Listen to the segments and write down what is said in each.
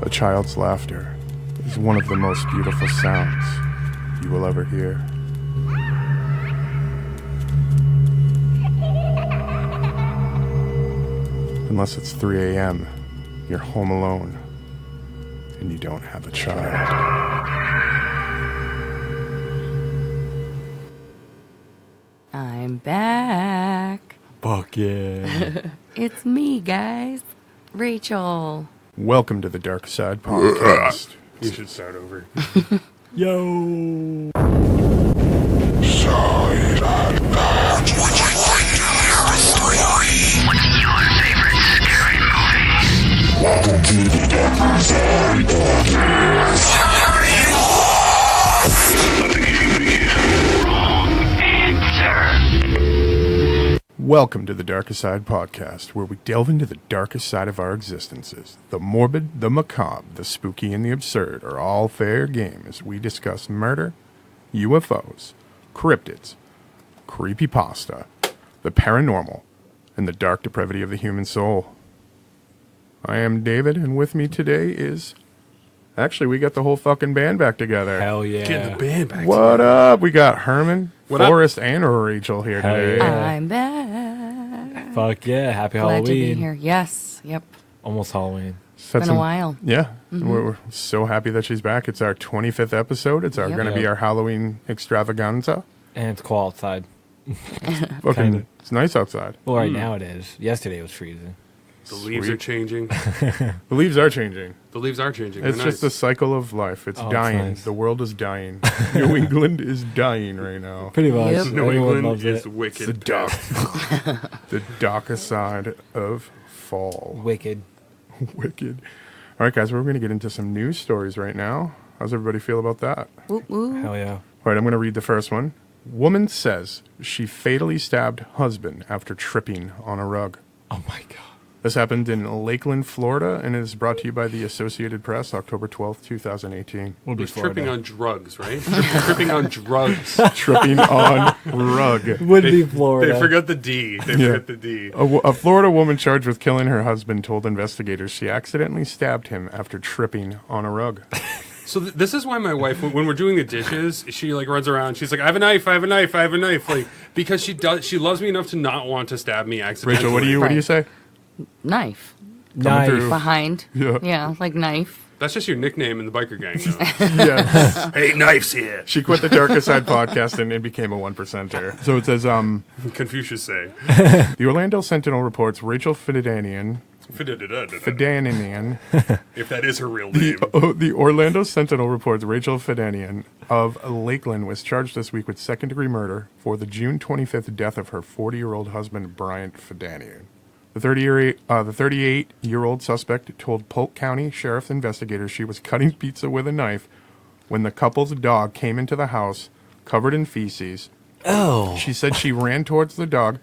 A child's laughter is one of the most beautiful sounds you will ever hear. Unless it's 3 a.m., you're home alone, and you don't have a child. I'm back. Fuck yeah. It's me, guys. Rachel. Welcome to the Darkerside podcast. You should start over. Yo. Welcome to the Darkerside podcast, where we delve into the darkest side of our existences. The morbid, the macabre, the spooky, and the absurd are all fair game as we discuss murder, UFOs, cryptids, creepypasta, the paranormal, and the dark depravity of the human soul. I am David, and with me today is... Actually, we got the whole fucking band back together. Hell yeah. Get the band back. What up? We got Herrmann, What up? Forrest, and Rachel here Hell today. yeah. I'm back. Fuck yeah. Happy Glad Halloween. to be here. Yes. Yep. Almost Halloween. Set Been some- a while. Yeah, we're so happy that she's back. It's our 25th episode. It's Yep. going to be Yep. our Halloween extravaganza. And it's cool outside. Fucking, Kinda. it's nice outside. Well, right now it is. Yesterday it was freezing. The leaves Sweet. are changing. The leaves are changing. The leaves are changing. It's They're just the nice. cycle of life. It's Oh, it's dying. nice. The world is dying. New England is dying right now. Pretty much. Yep. New Everyone England loves is it. wicked. The dark, the darker side of fall. Wicked. Wicked. All right, guys, we're going to get into some news stories right now. How's everybody feel about that? Woo woo. Hell yeah. All right, I'm going to read the first one. Woman says she fatally stabbed husband after tripping on a rug. Oh my god. This happened in Lakeland, Florida, and is brought to you by the Associated Press, October 12th, 2018. Would be It's tripping Florida. on drugs, right? Tripping on drugs. Tripping on rug. Would They- be Florida. They forgot the D. They Yeah. forgot the D. A Florida woman charged with killing her husband told investigators she accidentally stabbed him after tripping on a rug. So this is why my wife, when we're doing the dishes, she like runs around. She's like, "I have a knife. I have a knife. I have a knife." Like because she loves me enough to not want to stab me accidentally. Rachel, what do you say? Knife. Knife. through. Behind. Yeah. Yeah, like knife. That's just your nickname in the biker gang. Though. Yes. Hey, knife's here. She quit the Darker Side podcast and became a 1%er. So it says, Confucius say. the Orlando Sentinel reports Rachel Fidanian, If that is her real name. the Orlando Sentinel reports Rachel Fidanian of Lakeland was charged this week with second-degree murder for the June 25th death of her 40-year-old husband, Bryant Fidanian. The 38-year-old suspect told Polk County Sheriff's investigators she was cutting pizza with a knife when the couple's dog came into the house covered in feces. Oh. She said she ran towards the dog,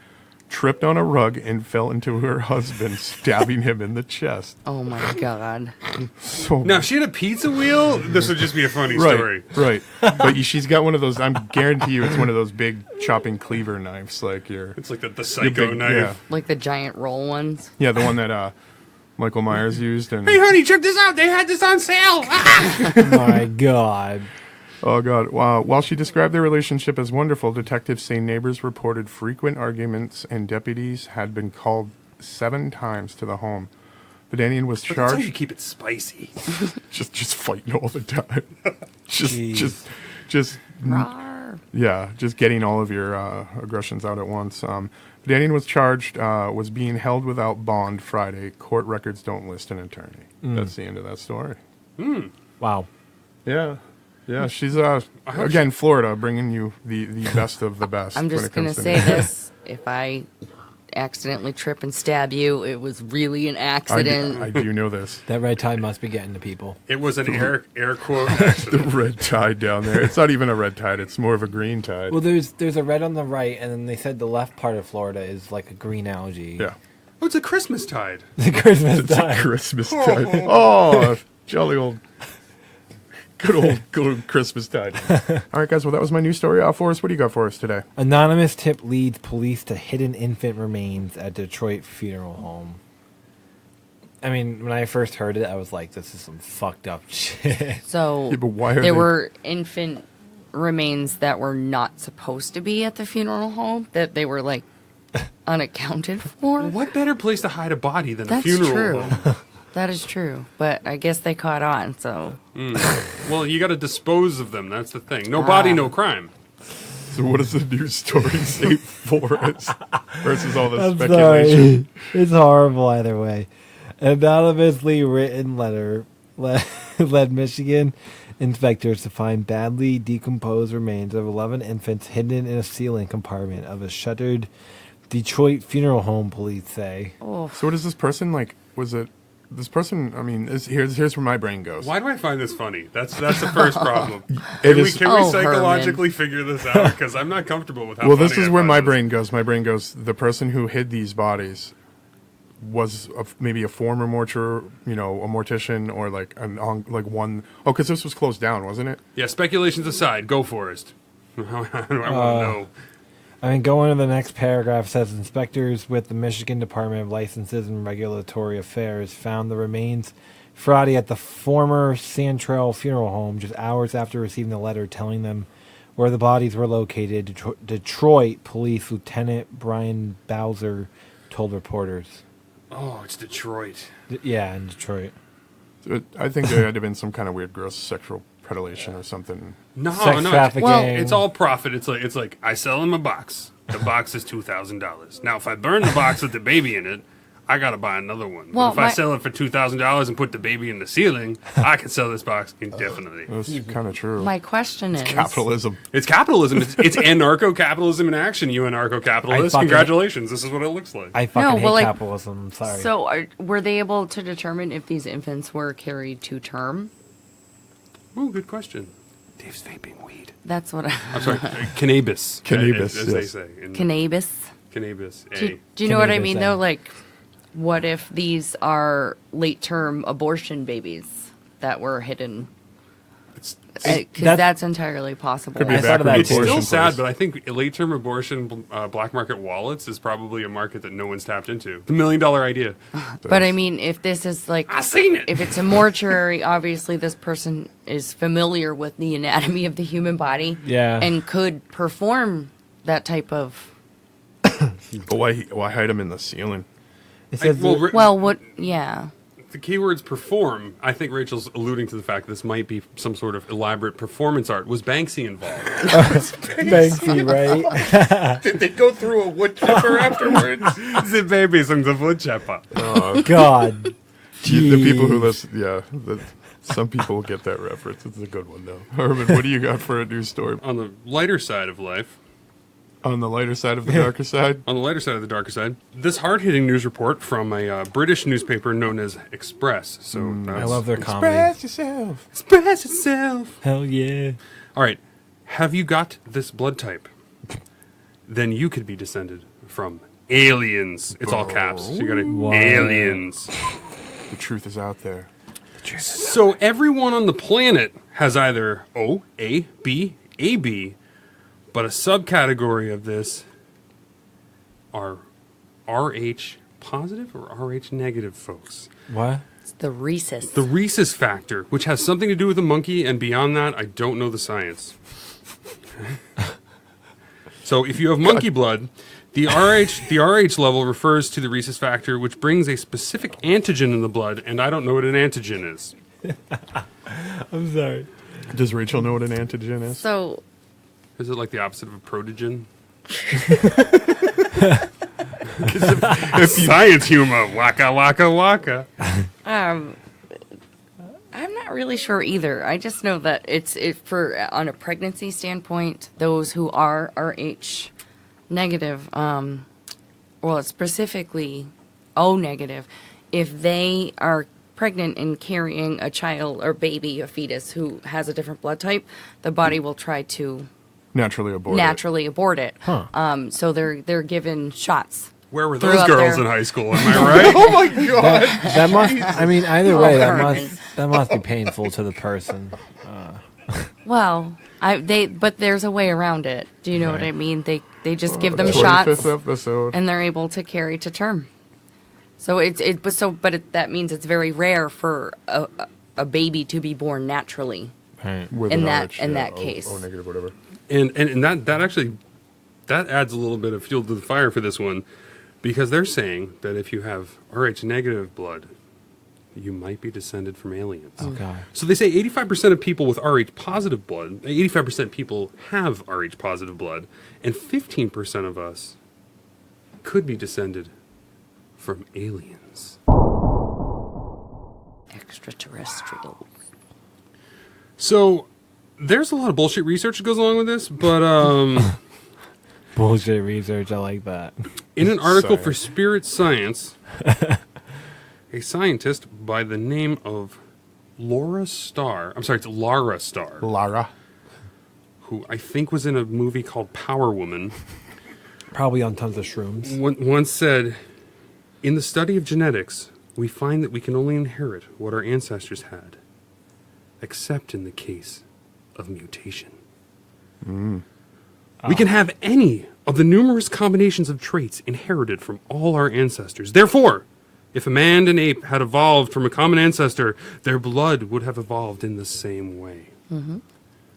tripped on a rug, and fell into her husband, stabbing him in the chest. Oh my god. So Now, if she had a pizza wheel, this would just be a funny story. Right. But she's got one of those. I'm guarantee you, it's one of those big chopping cleaver knives, like your It's like the psycho big- knife. Like the giant roll ones. yeah, the one that Michael Myers used. And Hey, honey, check this out. They had this on sale. My god. oh god, wow. While she described their relationship as wonderful, detectives say neighbors reported frequent arguments, and deputies had been called 7 times to the home. Fidanian was That's how you charged. keep it spicy. Just fighting all the time. Jeez. just Rawr. yeah, just getting all of your aggressions out at once. Fidanian was charged, was being held without bond Friday. Court records don't list an attorney. That's the end of that story. Wow. Yeah. Yeah, she's, again, Florida, bringing you the best of the best. I'm when just it going comes to to say news. this. If I accidentally trip and stab you, it was really an accident. I do know this. That red tide must be getting to people. It was an air quote The accident. red tide down there. It's not even a red tide. It's more of a green tide. Well, there's a red on the right, and then they said the left part of Florida is like a green algae. yeah. Oh, it's a Christmas tide. The Christmas It's a tide. Christmas tide. Oh, jolly old... Good old Christmas tide. All right, guys. Well, that was my news story. Forrest, what do you got for us today? Anonymous tip leads police to hidden infant remains at Detroit funeral home. I mean, when I first heard it, I was like, this is some fucked up shit. So Yeah, but why are there they- were infant remains that were not supposed to be at the funeral home, that they were like unaccounted for. What better place to hide a body than a That's funeral true. home? That is true. But I guess they caught on, so. Well, you got to dispose of them. That's the thing. No body, no crime. So what does the news story say for us versus all this I'm speculation? sorry. It's horrible either way. An anonymously written letter led Michigan inspectors to find badly decomposed remains of 11 infants hidden in a ceiling compartment of a shuttered Detroit funeral home, police say. Oh, So what is this person like? Was it this person? I mean, here's where my brain goes. Why do I find this funny? That's the first problem. It Can we, is- can we Oh, psychologically figure this out? Because I'm not comfortable with how Well, this funny is I where find my this. brain goes. My brain goes. The person who hid these bodies was maybe a former mortuary, a mortician, or like like one. Oh, because this was closed down, wasn't it? Yeah, speculations aside, go Forrest. I want to know. I mean, going to the next paragraph says inspectors with the Michigan Department of Licenses and Regulatory Affairs found the remains Friday at the former Santrell Funeral Home just hours after receiving the letter telling them where the bodies were located. Detroit Police Lieutenant Brian Bowser told reporters. Oh, it's Detroit. Yeah, in Detroit. I think there had to have been some kind of weird, gross sexual predation or something. No, Sex no. trafficking. Well, It's all profit. It's like I sell him a box. The box is $2,000. Now, if I burn the box with the baby in it, I gotta buy another one. Well, But if I sell it for $2,000 and put the baby in the ceiling, I can sell this box indefinitely. That's kind of true. my question is, Capitalism. It's capitalism. It's anarcho-capitalism in action. You anarcho-capitalists, I fucking- congratulations. This is what it looks like. I fucking hate well, like- capitalism. I'm sorry. so were they able to determine if these infants were carried to term? Ooh, good question. Dave's vaping weed. That's what I'm sorry, cannabis. Cannabis, as they yes. say. In cannabis. cannabis. Do you know what I Cannabis, mean, eh? though? Like, what if these are late-term abortion babies that were hidden? Because that's entirely possible. Could be I thought of that It's too. still abortion sad, place. but I think late-term abortion black market wallets is probably a market that no one's tapped into. The $1 million idea. But I mean, if this is like, I seen it. if it's a mortuary, obviously this person is familiar with the anatomy of the human body, Yeah. and could perform that type of. But why hide them in the ceiling? It says Well, what? Yeah. The keywords perform. I think Rachel's alluding to the fact that this might be some sort of elaborate performance art. Was Banksy involved? Banksy, right? Did they go through a wood chipper afterwards? The baby some the wood chipper. God. The people who Jeez. listen, some people get that reference. It's a good one though. Herman, what do you got for a news story? On the lighter side of life, On the lighter side of the darker side? on the lighter side of the darker side, this hard-hitting news report from a British newspaper known as Express. So that's, I love their comedy. yourself. Express itself. Hell yeah. All right, have you got this blood type? Then you could be descended from aliens. It's all caps. So you got Wow. aliens. The truth is out there. So everyone on the planet has either O, A, B, AB, but a subcategory of this are RH positive or RH negative folks. What? It's the rhesus. The rhesus factor, which has something to do with the monkey, and beyond that, I don't know the science. So if you have monkey blood, the RH level refers to the rhesus factor, which brings a specific antigen in the blood, and I don't know what an antigen is. I'm sorry. Does Rachel know what an antigen is? So Is it like the opposite of a protogen? Science humor, waka waka waka. I'm not really sure either. I just know that it's for on a pregnancy standpoint, those who are Rh negative, well, it's specifically O negative, if they are pregnant and carrying a child or baby, a fetus who has a different blood type, the body will try to Naturally abort abort it. Huh. So they're given shots. Where were Threw those up girls there. in high school? Am I right? Oh my god! That must. I mean, either way, Herman. that must be painful to the person. Well, but there's a way around it. Do you know what I mean? They just give them 25th shots episode. and they're able to carry to term. So that means it's very rare for a baby to be born naturally. Right. With In an that- RH, in yeah, that case. O negative, whatever. And that actually that adds a little bit of fuel to the fire for this one, because they're saying that if you have Rh negative blood, you might be descended from aliens. Oh God. So they say 85% of people with Rh positive blood, 85% people have Rh positive blood, and 15% of us could be descended from aliens. Extraterrestrial. So there's a lot of bullshit research that goes along with this, but Bullshit research. I like that. in an article for Science. Spirit Science, a scientist by the name of Lara Starr, Lara. who I think was in a movie called Power Woman, Probably on tons of shrooms. once said, "In the study of genetics, we find that we can only inherit what our ancestors had, except in the case of mutation. We can have any of the numerous combinations of traits inherited from all our ancestors. Therefore, if a man and an ape had evolved from a common ancestor, their blood would have evolved in the same way.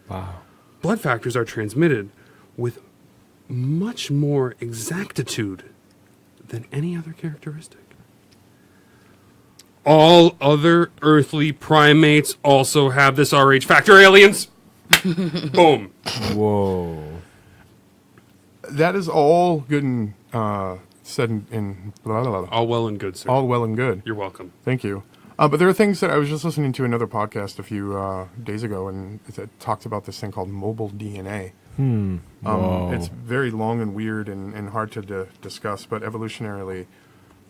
Wow. Blood factors are transmitted with much more exactitude than any other characteristic. All other earthly primates also have this Rh factor, aliens." Boom. Whoa. That is all good and said in blah, blah, blah. All well and good, sir. All well and good. You're welcome. Thank you. But there are things that I was just listening to another podcast a few days ago, and it talked about this thing called mobile DNA. Whoa. It's very long and weird and hard to discuss, but evolutionarily,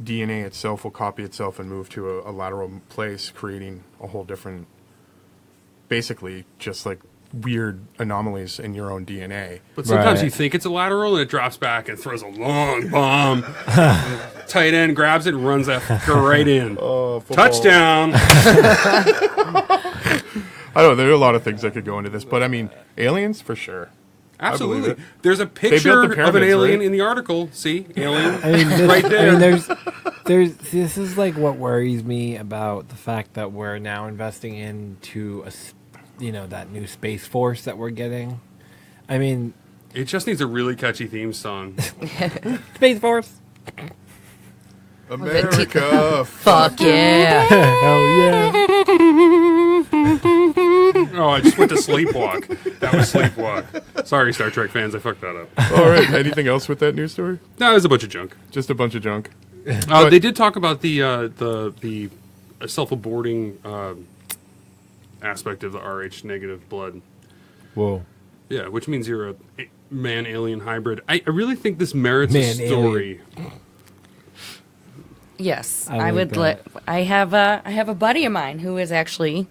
DNA itself will copy itself and move to a lateral place, creating a whole different, basically just like weird anomalies in your own DNA. But sometimes Right. you think it's a lateral and it drops back and throws a long bomb. Tight end grabs it and runs that fucker right in. Touchdown. I don't know, there are a lot of things that could go into this, but I mean, aliens for sure. Absolutely. it. There's a built picture the of an pyramids, alien right? in the article. See? Alien. I mean, Right there. I mean, there's. This is like what worries me about the fact that we're now investing into that new Space Force that we're getting. I mean, It just needs a really catchy theme song. Space Force. America. Fuck yeah. Hell yeah. Oh, I just went to Sleepwalk. That was Sleepwalk. Sorry, Star Trek fans, I fucked that up. All right, anything else with that news story? No, it was a bunch of junk. Just a bunch of junk. They did talk about the self-aborting aspect of the Rh negative blood. Whoa. Yeah, which means you're a man-alien hybrid. I really think this merits a Man-alien. story. Yes, I I like would. that. I have a buddy of mine who is actually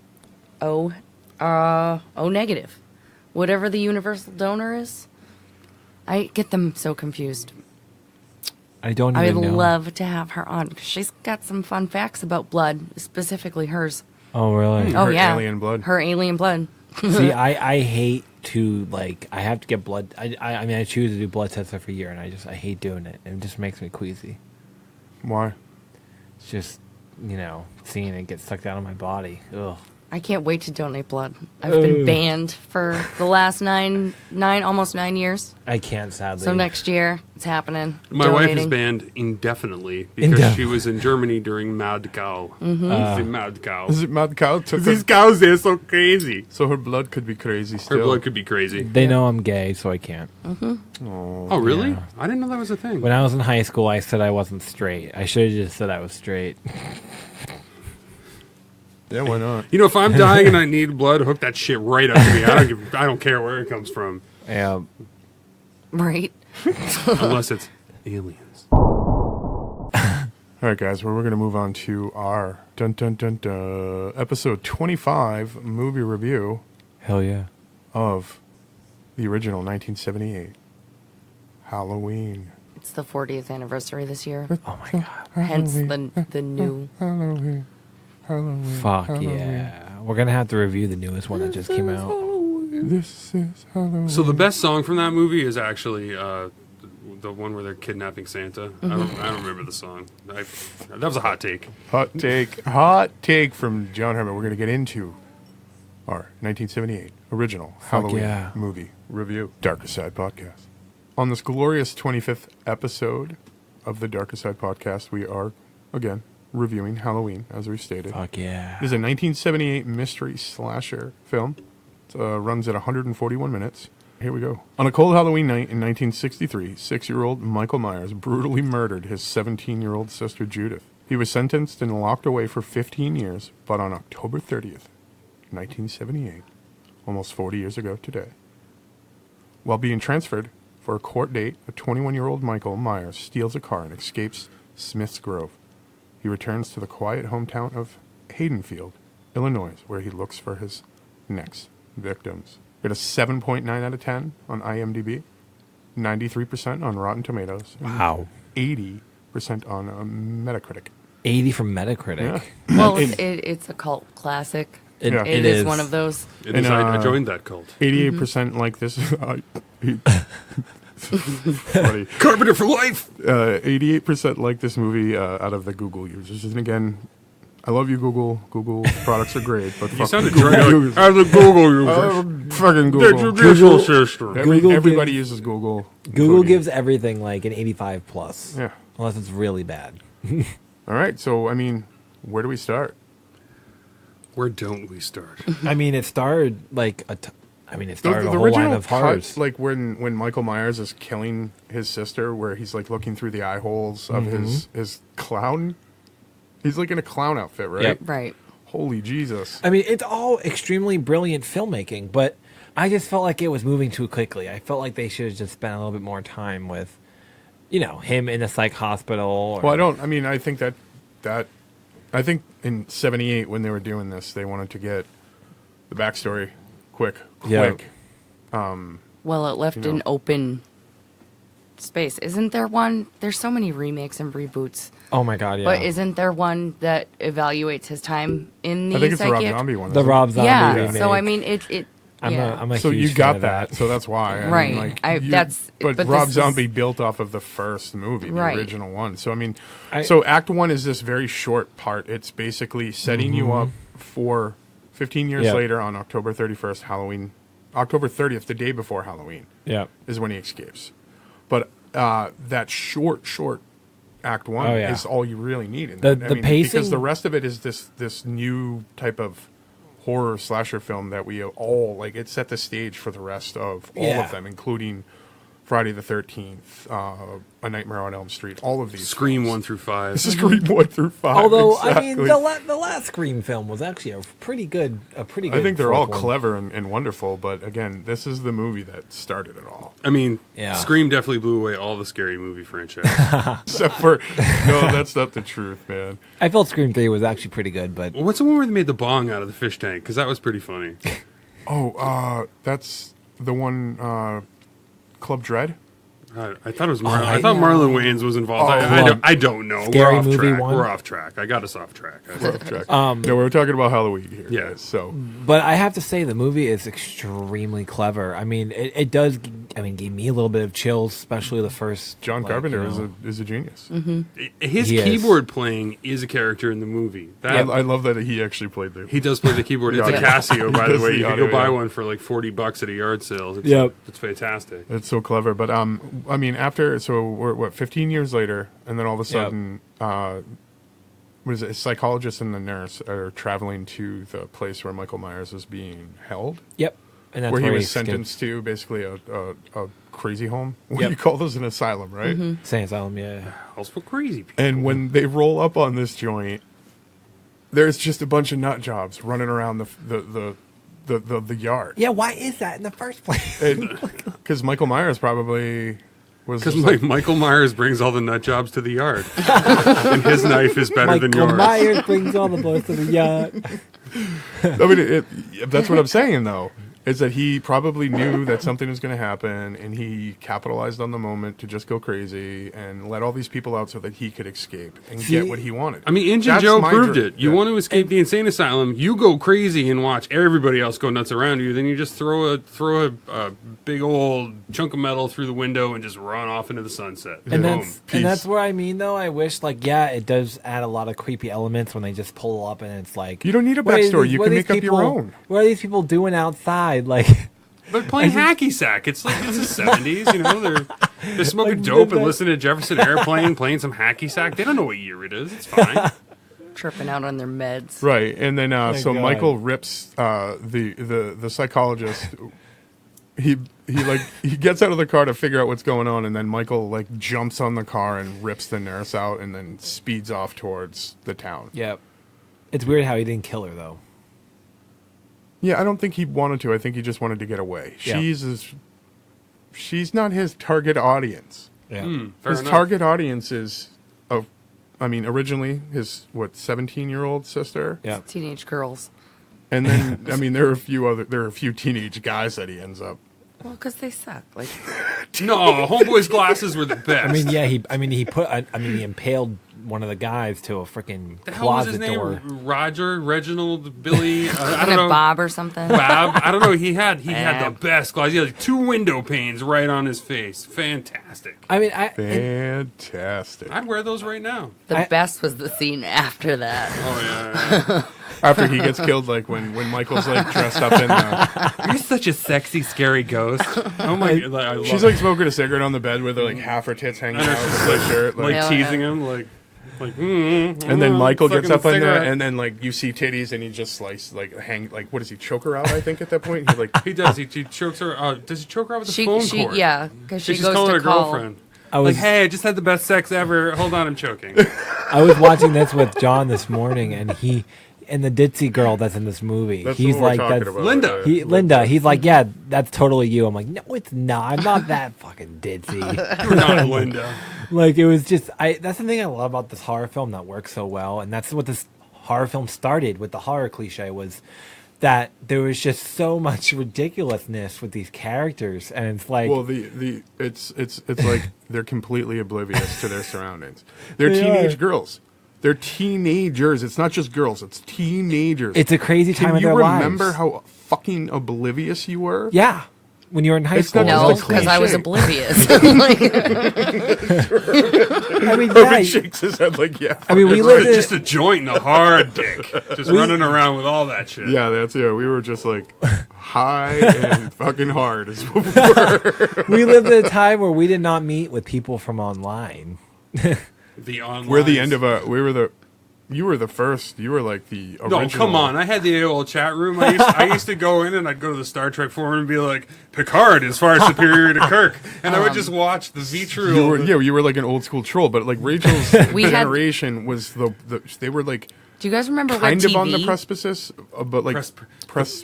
O negative, whatever the universal donor is. I get them so confused. I don't I even would know. love to have her on because she's got some fun facts about blood, specifically hers. Oh, really? Oh Her yeah, alien blood. Her alien blood. See, I hate to I have to get blood. I mean, I choose to do blood tests every year, and I hate doing it. It just makes me queasy. Why? It's just seeing it get sucked out of my body. Ugh. I can't wait to donate blood. I've been banned for the last almost 9 years. I can't, sadly. So next year it's happening. My wife is Donating. banned indefinitely because she was in Germany during Mad Cow. The Mad Cow. Is it mad cow? Took These her, cows, they're so crazy. so her blood could be crazy Her still. blood could be crazy. They know I'm gay, so I can't. Oh, really? Yeah. I didn't know that was a thing. When I was in high school, I said I wasn't straight. I should have just said I was straight. Yeah, why not? You know, if I'm dying and I need blood, hook that shit right up to me. I don't care where it comes from, Yeah. Right. unless it's aliens. All right, guys, well, we're going to move on to our episode 25 movie review Hell yeah. of the original 1978 Halloween. It's the 40th anniversary this year. Oh my god. Hence the new. Halloween. Fuck yeah. We're gonna have to review the newest one that just came out. This is Halloween. So the best song from that movie is actually the one where they're kidnapping Santa. I don't remember the song. That was a hot take. Hot take from John Herrmann. We're going to get into our 1978 original Halloween movie review, Darker Side Podcast. On this glorious 25th episode of the Darker Side Podcast, we are, again, reviewing Halloween, as we stated. Fuck yeah. It is a 1978 mystery slasher film. It runs at 141 minutes. Here we go. On a cold Halloween night in 1963, 6-year-old Michael Myers brutally murdered his 17-year-old sister Judith. He was sentenced and locked away for 15 years, but on October 30th, 1978, almost 40 years ago today, while being transferred for a court date, a 21-year-old Michael Myers steals a car and escapes Smith's Grove. He returns to the quiet hometown of Haydenfield, Illinois, where he looks for his next victims. Get a 7.9 out of 10 on IMDb, 93% on Rotten Tomatoes, and Wow. 80% on Metacritic. 80 from Metacritic. Yeah. Well, it's a cult classic. It It is one of those. I joined that cult. 88% like this. Funny. Carpenter for life. 88% like this movie out of the Google users. And again, I love you, Google. Google products are great, but You fuck sounded Google dry. users. Like, the Google users. Fucking The Google. traditional system. Google Everybody uses Google. Google including- gives everything like an 85 plus. Yeah. Unless it's really bad. All right. So, I mean, where do we start? Where don't we start? I mean, it started like it started The a whole original line of horrors. cut, like when Michael Myers is killing his sister, where he's like looking through the eye holes of his clown. He's like in a clown outfit, right? Yep. Right. Holy Jesus. I mean, it's all extremely brilliant filmmaking, but I just felt like it was moving too quickly. I felt like they should have just spent a little bit more time with, him in a psych hospital. Or, Well, I think I think in 78 when they were doing this, they wanted to get the backstory quick. Yeah. Well, it left an open space. Isn't there one? There's so many remakes and reboots. Oh my God, yeah. But isn't there one that evaluates his time in the I think it's the Rob psychiatric? Zombie one. the isn't it? Rob Zombie Yeah. remake. So I mean, it. I'm Yeah. a So huge you got fan of that, so that's why. Right. But But Rob this Zombie is- built off of the first movie, the Right. original one. So I mean, I- so Act 1 is this very short part. It's basically setting you up for 15 years Yeah. later on October 31st, Halloween, October 30th, the day before Halloween, Yeah. is when he escapes. But that short Act 1 Oh, yeah. is all you really need. And The because pacing- the rest of it is this new type of horror slasher film that we all like. It set the stage for the rest of all Yeah. of them, including Friday the 13th, A Nightmare on Elm Street, all of these. Scream films. 1 through 5. This is Scream 1 through 5. Although exactly. I mean, the last Scream film was actually a pretty good. I think they're fourth all one. clever and wonderful, but again, this is the movie that started it all. I mean, Yeah. Scream definitely blew away all the scary movie franchise. Except for, no, that's not the truth, man. I felt Scream 3 was actually pretty good, but Well, what's the one where they made the bong out of the fish tank? Because that was pretty funny. Oh, that's the one, Club Dread? I thought it was I I thought know. Marlon Wayans was involved. Oh, I don't know. Scary We're off Movie track. 1? We're off track. I got us off track. We're off track. No, we're talking about Halloween here. Yeah. guys, so. But I have to say the movie is extremely clever. I mean, it does. I mean, gave me a little bit of chills, especially the first. John like, Carpenter you know. is a genius. His He is. keyboard playing is a character in the movie. That I love that he actually played the. he does play the keyboard. It's a Yeah. Casio, by the does way. the You can audio, go buy yeah. one for like $40 at a yard sale. It's, Yep. it's fantastic. It's so clever, but I mean, after we're 15 years later, and then all of a sudden, what is it? A psychologist and the nurse are traveling to the place where Michael Myers is being held, Yep. And that's where he was escaped. sentenced to basically a crazy home. What do Yep. you call those? An asylum, right? Insane Asylum, yeah. Also for crazy people. And when they roll up on this joint, there's just a bunch of nut jobs running around the yard. Yeah, why is that in the first place? Because Michael Myers probably was Because just like, Michael Myers brings all the nut jobs to the yard. And his knife is better than Michael yours. Myers brings all the boys to the yacht. I mean, that's what I'm saying, though. is that he probably knew that something was going to happen, and he capitalized on the moment to just go crazy and let all these people out so that he could escape and get what he wanted. I mean, Injun That's Joe my proved dream. it. You want to escape the insane asylum, you go crazy and watch everybody else go nuts around you. Then you just throw a big old chunk of metal through the window and just run off into the sunset. And Boom. that's where I mean, though, I wish, like, yeah, it does add a lot of creepy elements when they just pull up and it's like... You don't need a what are backstory. these- You what can are make these up your own. What are these people doing outside? Like... But playing hacky sack, it's like it's the 70s, you know. They're smoking dope and listening to Jefferson Airplane, playing some hacky sack. They don't know what year it is. It's fine. Tripping out on their meds. Right, and then so God. Michael rips the psychologist. He gets out of the car to figure out what's going on, and then Michael like jumps on the car and rips the nurse out, and then speeds off towards the town. Yep. It's weird how he didn't kill her, though. Yeah, I don't think he wanted to. I think he just wanted to get away. Yeah. She's not his target audience. Yeah. Fair His enough. target audience is, originally his 17-year-old sister, Yeah. Teenage girls. and then there are a few teenage guys that he ends up. Well, because they suck. Like, No, Homeboy's glasses were the best. I mean, yeah, he impaled one of the guys to a freaking the hell was his closet name? door. Roger, Reginald, Billy. I isn't don't it know. Bob or something? Bob. I don't know. He had the Bob. best glasses. He had like 2 window panes right on his face. Fantastic. I mean, Fantastic. I'd wear those right now. The best was the scene after that. Oh yeah. After he gets killed, like when Michael's like dressed up in You're such a sexy, scary ghost. Oh my god. I love she's like smoking a cigarette on the bed with like half her tits hanging out of her shirt. like Hell teasing yeah. him, and then Michael sucking gets up the on there, cigarette. and then like you see titties, and he just slice what does he choke her out? I think at that point he like He does. He chokes her. Does he choke her out with the phone cord? Yeah, because she She's goes calling to her call. girlfriend. I was Like, hey, I just had the best sex ever. Hold on, I'm choking. I was watching this with John this morning, and the ditzy girl that's in this movie. that's He's what we're like, talking that's about. Linda. Linda. He's like, yeah, that's totally you. I'm like, no, it's not. I'm not that fucking ditzy. You're not Linda. Like, it was just, that's the thing I love about this horror film that works so well, and that's what this horror film started with. The horror cliche was that there was just so much ridiculousness with these characters, and it's like, Well, it's like they're completely oblivious to their surroundings. They're They teenage are. girls. They're teenagers. It's not just girls. It's teenagers. it's a crazy time Can of you their remember lives. how fucking oblivious you were? Yeah, when you were in high It's school. not No, just a because I was cliche. oblivious. Like, I mean, Irvin yeah, shakes his head like, yeah. I mean, we It's lived in, just a joint and a hard dick. Just running around with all that shit. Yeah, we were just like high and fucking hard is what we were. we lived at a time where we did not meet with people from online. The online. We're the end of you were the first. You were like the original. No, come on. I had the AOL chat room. I used to go in and I'd go to the Star Trek forum and be like, Picard is far superior to Kirk. And I would just watch the V-True. You were like an old school troll, but like Rachel's We had- generation was they were like do you guys remember kind Web of on the TV? precipice, but like Precipice.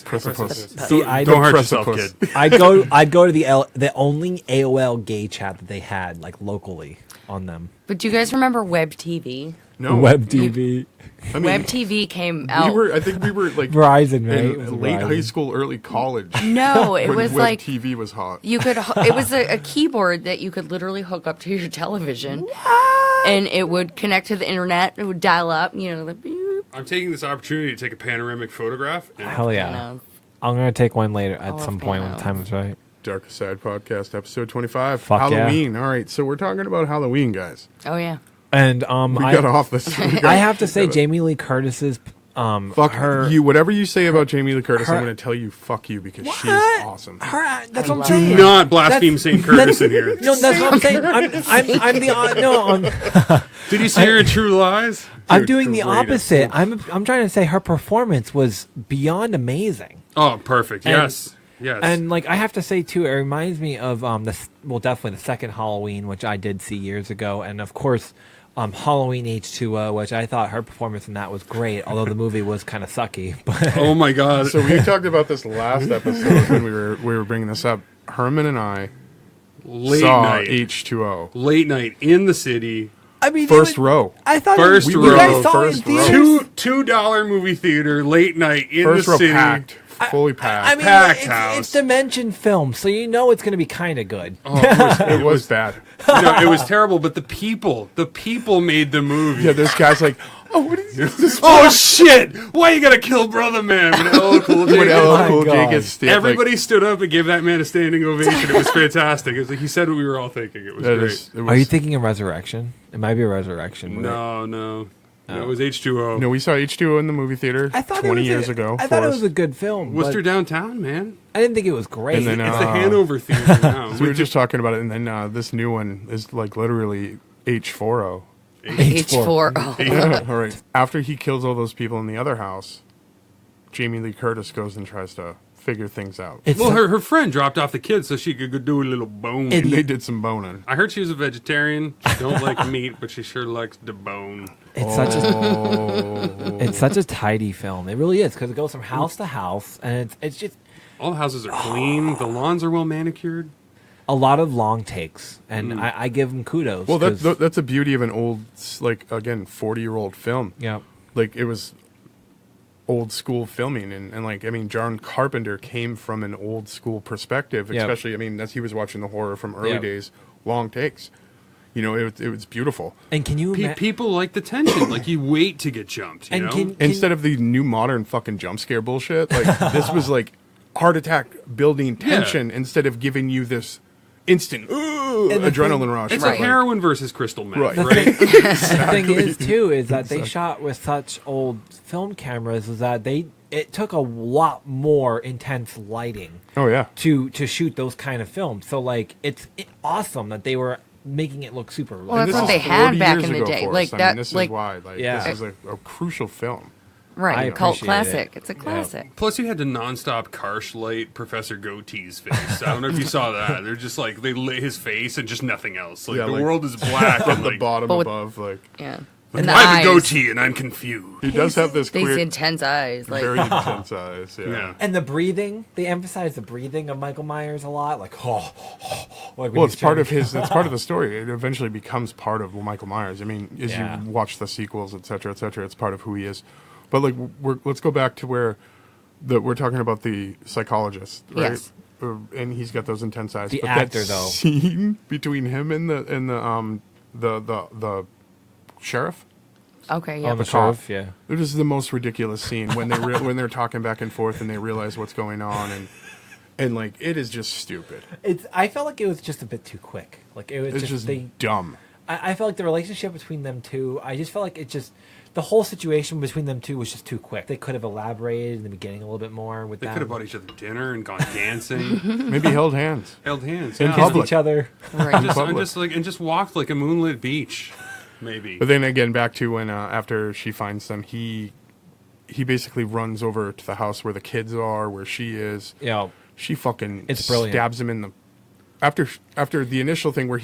precipice. See, I Don't hurt Precipice. yourself, kid. I'd go to the only AOL gay chat that they had, like, locally on them. But do you guys remember Web TV? No, Web TV, I mean, Web TV came out. I think we were like Verizon, right? It was in late Verizon. high school, early college. No, it when was Web like TV was hot. you could. It was a keyboard that you could literally hook up to your television, and it would connect to the internet. It would dial up. You know, the beep. I'm taking this opportunity to take a panoramic photograph. And Hell You yeah! know. I'm gonna take one later at love some point when the pianos. time is right. Darker Side Podcast, episode 25. Fuck yeah. Halloween. All right, so we're talking about Halloween, guys. Oh yeah. And We got off this. I have to say, Jamie Lee Curtis's Fuck her. you. Whatever you say about Jamie Lee Curtis, her- I'm going to tell you fuck you because she's What? awesome. Her, that's I what I'm love saying. Do not blaspheme St. Curtis in here. No, that's what I'm saying. I'm the no. Did you see her in True Lies? I'm Dude, doing the greatest. opposite. I'm trying to say her performance was beyond amazing. Oh, perfect. And- Yes. Yes. And like I have to say too, it reminds me of definitely the second Halloween, which I did see years ago, and of course Halloween H2O, which I thought her performance in that was great, although the movie was kind of sucky. But oh my God. So we talked about this last episode when we were bringing this up. Herman and I late saw night. H2O. Late night in the city. I mean, First row. I thought First you row. guys saw it in First row. theaters? $2 movie theater, late night in First the row city. packed. Fully packed. I mean, Packed house. it's Dimension Film, so you know it's going to be kind of good. it was bad. It was terrible, but the people made the movie. Yeah, this guy's like, oh, what is this? Oh shit! Why you gotta kill Brother Man? When LL Cool J, When LL Cool J God. gets stabbed, everybody stood up and gave that man a standing ovation. It was fantastic. It was like he said what we were all thinking. It was great. Are you thinking of Resurrection? It might be a Resurrection. No, it was H2O. No, we saw H2O in the movie theater I thought 20 years years ago. I thought it Forrest. was a good film. Worcester But downtown, man. I didn't think it was great. And then, It's the Hanover Theater now. So we were just talking about it, and then this new one is like literally H40. H4. Yeah, all right. After he kills all those people in the other house, Jamie Lee Curtis goes and tries to figure things out. It's Well, her friend dropped off the kids so she could go do a little bone. And they did some boning. I heard she was a vegetarian. She don't like meat, but she sure likes the bone. it's such a tidy film. It really is because it goes from house to house, and it's just All the houses are clean. The lawns are well manicured. a lot of long takes, and I give them kudos. Well, 'cause- that's a beauty of an old, like, again, 40-year-old film. yeah. Like, it was old school filming, and like, I mean, John Carpenter came from an old school perspective, Yep. especially, I mean, as he was watching the horror from early Yep. days, long takes. You know, it was beautiful. And can you imagine? People like the tension. Like you wait to get jumped. You And know? can Instead of the new modern fucking jump scare bullshit, like, this was like heart attack building tension instead of giving you this instant And the adrenaline rush. it's Right. like heroin versus crystal meth, Right. right? the thing is too is that they shot with such old film cameras is that it took a lot more intense lighting Oh yeah. to shoot those kind of films. So like it's awesome that they were making it look super. Well, that's This what is they had 40 back years in the ago day. for us. Like I that, mean, this like is why. Like, Yeah. this is a crucial film. right, I cult appreciate classic. it. It's a classic. Plus, you had to nonstop Karsh light Professor Goatee's face. I don't know if you saw that. They're just like they lit his face and just nothing else. Like Yeah, the like- world is black From and the like bottom But with- above, like, Yeah, I and the have a eyes, goatee and I'm confused. he does have this these clear, intense eyes. Like very intense eyes. Yeah. Yeah. And the breathing, they emphasize the breathing of Michael Myers a lot. Like, like when Well, he's it's part trying of to- his. It's part of the story. It eventually becomes part of Michael Myers. I mean, as Yeah. you watch the sequels, et cetera, it's part of who he is. But like, let's go back to where we're talking about the psychologist, right? Yes. And he's got those intense eyes. The but actor, that though. scene between him and the sheriff. okay, Oh, yeah, the cop. sheriff, yeah. It is the most ridiculous scene when they when they're talking back and forth and they realize what's going on and like it is just stupid. I felt like it was just a bit too quick. Like it was It's just dumb. I felt like the relationship between them two. I just felt like the whole situation between them two was just too quick. They could have elaborated in the beginning a little bit more with They them. could have bought each other dinner and gone dancing, Maybe held hands. held hands, In yeah. kissed public. each other. right. just walked like a moonlit beach, maybe. But then again, back to when after she finds them, he basically runs over to the house where the kids are, where she is. Yeah. She fucking It's brilliant. stabs him in the after the initial thing where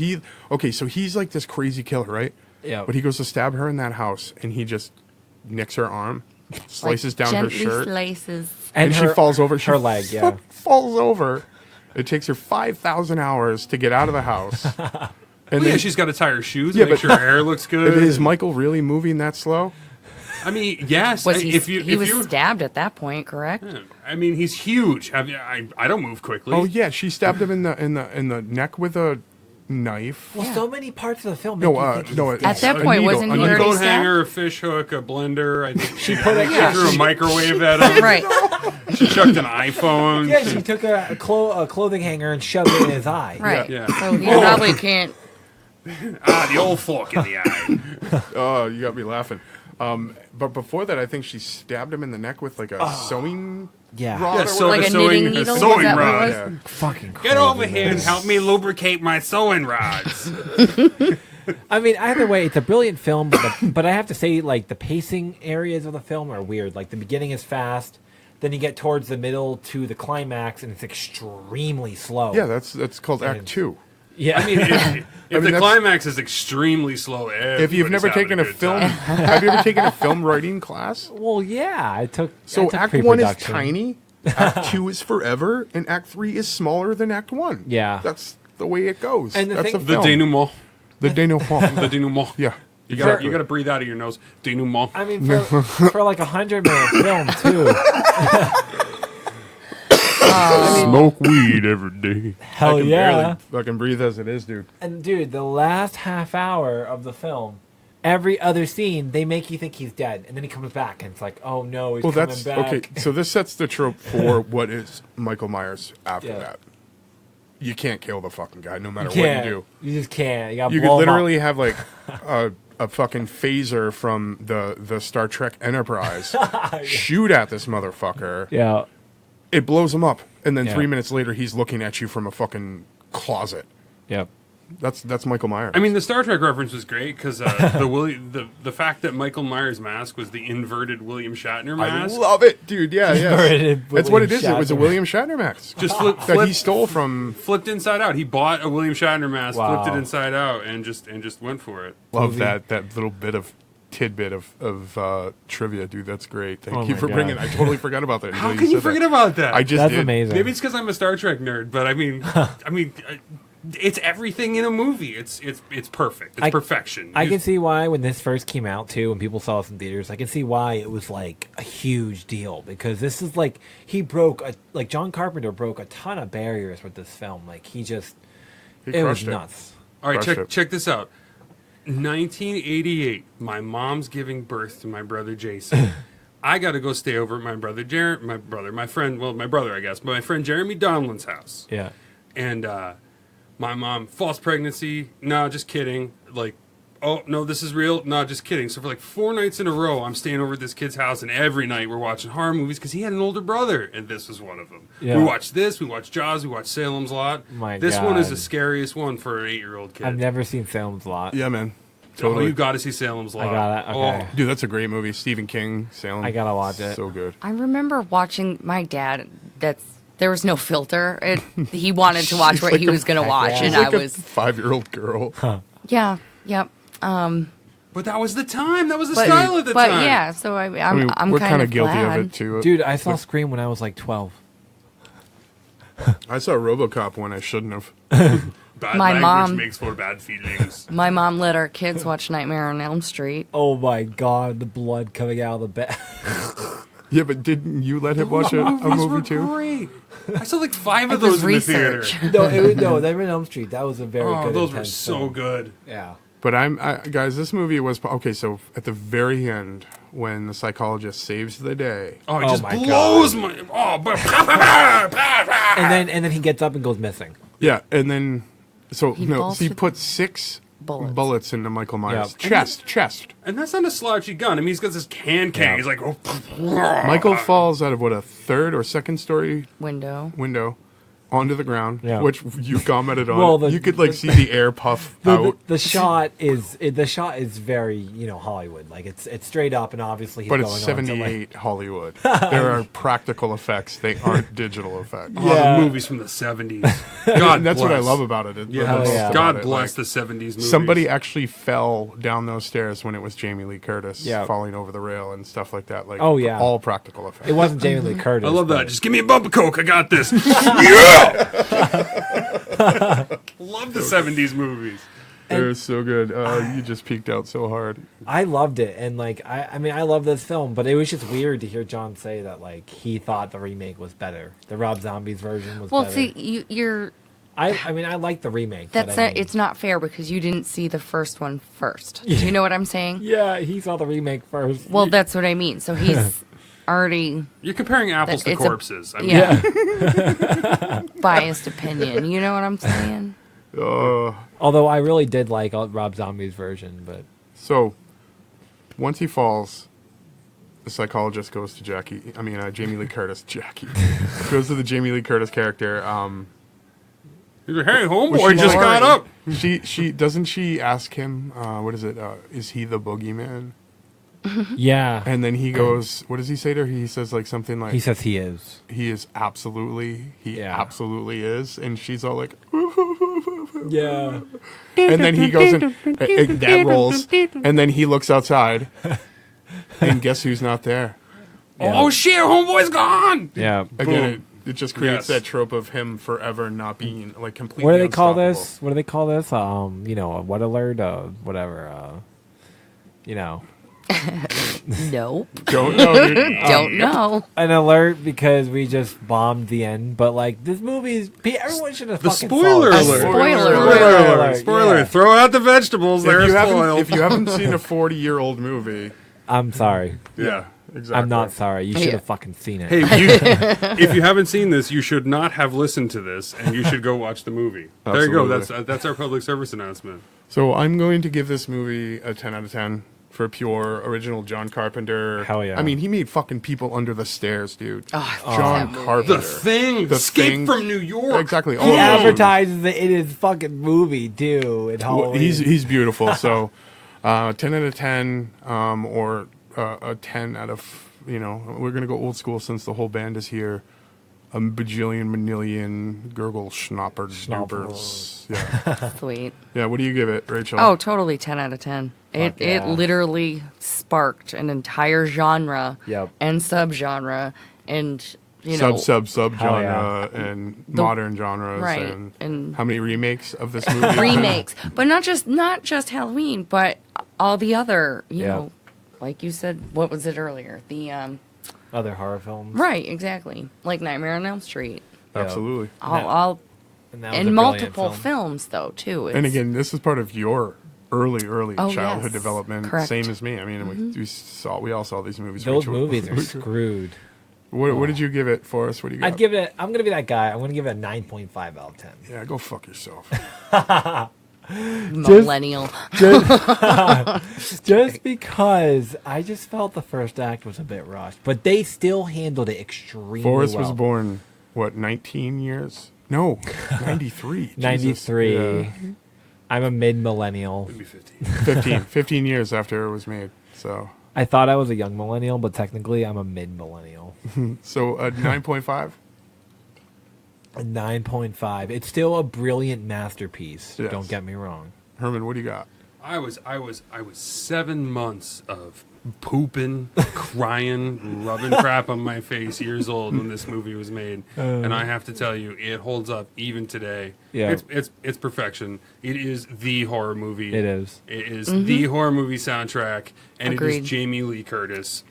so he's like this crazy killer, right? Yeah. But he goes to stab her in that house, and he just nicks her arm, slices down her gently shirt, slices. and she falls over. She her leg, yeah. falls over. It takes her 5,000 hours to get out of the house. And Well, yeah, then she's got to tie her shoes Yeah, and make but- sure her hair looks good. is Michael really moving that slow? I mean, yes. Was he? if you, he if was you, stabbed at that point, correct? I mean, he's huge. I don't move quickly. Oh yeah, she stabbed him in the neck with a knife. Well, Yeah. so many parts of the film. No, make you think no. he's At dead. that point, needle, wasn't a he A needle. already coat stabbed? hanger, a fish hook, a blender. I think she put a- she yeah, threw a she- microwave at him. Right, She chucked an iPhone. Yeah, she took a clothing hanger and shoved it in his eye. right. Yeah. So he probably can't. The old fork in the eye. Oh, you got me laughing. But before that, I think she stabbed him in the neck with like a sewing Yeah. rod. Yeah, or so Like a knitting needle? Was sewing that what it rod. was? Yeah. Fucking Get crazy, over here man. and help me lubricate my sewing rods. I mean, either way, it's a brilliant film, but I have to say, like, the pacing areas of the film are weird. Like, the beginning is fast, then you get towards the middle to the climax, and it's extremely slow. Yeah, that's called Act 2. Yeah. I mean, if mean, the that's- climax is extremely slow, If you've never everybody's taken having a good film, time. have you ever taken a film writing class? well, yeah, I took. So I took Act 1 is pre-production. tiny, Act 2 is forever, and Act 3 is smaller than Act 1. Yeah. That's the way it goes. And the that's thing- a The film. denouement. The denouement. The denouement. Yeah. You gotta breathe out of your nose. Denouement. I mean, for like 100-minute film too. Smoke weed every day. Hell I can yeah. barely fucking breathe as it is, dude. And dude, the last half hour of the film, every other scene, they make you think he's dead, and then he comes back, and it's like, oh no, he's coming back. Okay. So this sets the trope for what is Michael Myers after Yeah. that. You can't kill the fucking guy, no matter You can't. what you do. You just can't. You got. You could literally have like a fucking phaser from the Star Trek Enterprise shoot at this motherfucker. Yeah. It blows him up, and then Yeah. 3 minutes later, he's looking at you from a fucking closet. Yep. That's Michael Myers. I mean, the Star Trek reference was great because the fact that Michael Myers' mask was the inverted William Shatner I mask. love it, dude. Yeah, Inverted that's what it William is. It was a Shatner. William Shatner mask Just that he stole from. flipped inside out. He bought a William Shatner mask, Wow. flipped it inside out, and just went for it. Love that little bit of tidbit of trivia, dude. That's great. Thank Oh you my for God. bringing. I totally forgot about that. How until can you said that. forget about that? I just That's did. amazing. Maybe it's because I'm a Star Trek nerd, but I mean, it's everything in a movie. It's perfect. It's perfection. I can see why when this first came out too, when people saw this in theaters, I can see why it was like a huge deal because this is like John Carpenter broke a ton of barriers with this film. Like He it was crushed it. nuts. All right, Crushed it. check this out. 1988. My mom's giving birth to my brother Jason. I got to go stay over at my brother my brother, I guess, but my friend Jeremy Donlan's house. Yeah. And my mom, false pregnancy. No, just kidding. Like, oh, no, this is real. No, just kidding. So for like 4 nights in a row, I'm staying over at this kid's house, and every night we're watching horror movies because he had an older brother, and this was one of them. Yeah. We watched this. We watched Jaws. We watched Salem's Lot. This one is God. the scariest one for an 8-year-old kid. I've never seen Salem's Lot. Yeah, man. Oh, Totally. you got to see Salem's Lot. got it. Okay. Oh, Dude, that's a great movie. Stephen King, Salem. I gotta watch it. So good. I remember watching my dad. There was no filter. He wanted to watch what like he was going to watch, yeah. and She's I like a was 5-year-old girl. yeah, yep. but that was the time. That was the But, style at the but time. yeah, so I mean, I'm we're kind of guilty glad. of it too. Dude, I saw Scream when I was like 12. I saw RoboCop when I shouldn't have. Bad My language mom- makes for bad feelings. My mom let our kids watch Nightmare on Elm Street. Oh my god, the blood coming out of the bed. Yeah, but didn't you let him watch a Movies movie were too? Great. I saw like 5 It of was those in the theater. research. No, Nightmare on Elm Street. That was a very Oh, good. those were intense so film. good. Yeah. But guys, this movie was okay. So at the very end, when the psychologist saves the day, Oh, it Oh just my blows my. Oh, but. And then he gets up and goes missing. yeah, and then he with put 6 bullets. bullets into Michael Myers' Yeah. chest. And that's not a slouchy gun. I mean, he's got this can. Yeah. He's like, oh. Michael falls out of a 3rd or 2nd story Window. window onto the ground, Yeah. which you commented on. Well, you could see the air puff out. The shot is very Hollywood. Like it's straight up and obviously he's But going it's on to, 78 Hollywood. There are practical effects. They aren't digital effects. Oh, Yeah. the movies from the 70s. God And that's bless. what I love about it. Yeah, Hell yeah. God bless the 70s movies. Somebody actually fell down those stairs when it was Jamie Lee Curtis Yeah. falling over the rail and stuff like that. Like, Oh, yeah. all practical effects. It wasn't Jamie Lee Curtis. I love but- that. Just give me a bump of Coke. I got this. Yeah! Love the 70s movies. They're so good. You just peeked out so hard. I loved it, and like I mean I love this film, but it was just weird to hear John say that like he thought the remake was better. The Rob Zombie's version was Well, better. see, you're. I mean I like the remake. but That's I not. mean- It's not fair because you didn't see the first one first. Do you know what I'm saying? Yeah, he saw the remake first. Well, that's what I mean. So he's already You're comparing apples to It's a- corpses. I mean, yeah. Biased opinion. You know what I'm saying? Although I really did like Rob Zombie's version, but So, once he falls, the psychologist goes to Jamie Lee Curtis. Jackie goes to the Jamie Lee Curtis character. He's like, hey, Was homeboy she just like- got up. She doesn't she ask him, what is it? Is he the boogeyman? yeah, And then he goes, what does he say to her? He says like something like, he says he is. he absolutely is. And she's all like, Yeah, and then he goes and that rolls. And then he looks outside and guess who's not there? Oh, shit, homeboy's gone. yeah. Again, it just creates Yes. that trope of him forever not being like completely What do they call unstoppable. this? What do they call this? A what alert? Whatever. you know, Nope. Don't know. Dude. Don't know. an alert because we just bombed the end. But like this movie is, everyone should have The fucking spoiler saw it. alert. Spoiler alert. Spoiler. Yeah. Throw out the vegetables. They're spoiled. If you haven't seen a 40-year-old movie, I'm sorry. yeah, exactly. I'm not sorry. You should Yeah. have fucking seen it. Hey, if you haven't seen this, you should not have listened to this, and you should go watch the movie. There you go. Absolutely. That's our public service announcement. So I'm going to give this movie a 10 out of 10 for pure original John Carpenter. Hell yeah. I mean, he made fucking people under the stairs, dude. Oh, John Carpenter. The Thing. The Escape Thing. from New York. Exactly. He All of those advertises it in his fucking movie too. In movies. Well, Halloween. he's beautiful. So 10 out of 10 or a 10 out of, we're going to go old school since the whole band is here. A bajillion, manillion, gurgle, schnoppers. Yeah. sweet. Yeah, what do you give it, Rachel? Oh, totally 10 out of 10. It yeah. literally sparked an entire genre Yep. and subgenre and, you know, sub Hell genre and modern genres right, and and- how many remakes of this movie? remakes. But not just Halloween, but all the other, you Yeah. know, like you said, what was it earlier? The, Other horror films. right, exactly. Like Nightmare on Elm Street. Absolutely. All And that was a and brilliant multiple film. films, though, too. And again, this is part of your early Oh, childhood yes. development. Correct. Same as me. I mean, we all saw these movies. Those Rachel. movies are screwed. What did you give it, Forrest? What do you got? I'd give it. I'm gonna be that guy. I'm gonna give it a 9.5 out of 10. Yeah, go fuck yourself. millennial. Just because I just felt the first act was a bit rushed, but they still handled it extremely Forrest well. was born, 19 years? No, 93. Jesus. 93. Yeah. I'm a mid-millennial. Maybe 15. 15 years after it was made. So I thought I was a young millennial, but technically I'm a mid-millennial. a 9.5? A 9.5. It's still a brilliant masterpiece. Yes. Don't get me wrong. Herman, what do you got? I was 7 months of pooping, crying, rubbing crap on my face, years old when this movie was made, and I have to tell you, it holds up even today. Yeah. It's perfection. It is the horror movie. It is. It is the horror movie soundtrack, and it Agreed. is Jamie Lee Curtis.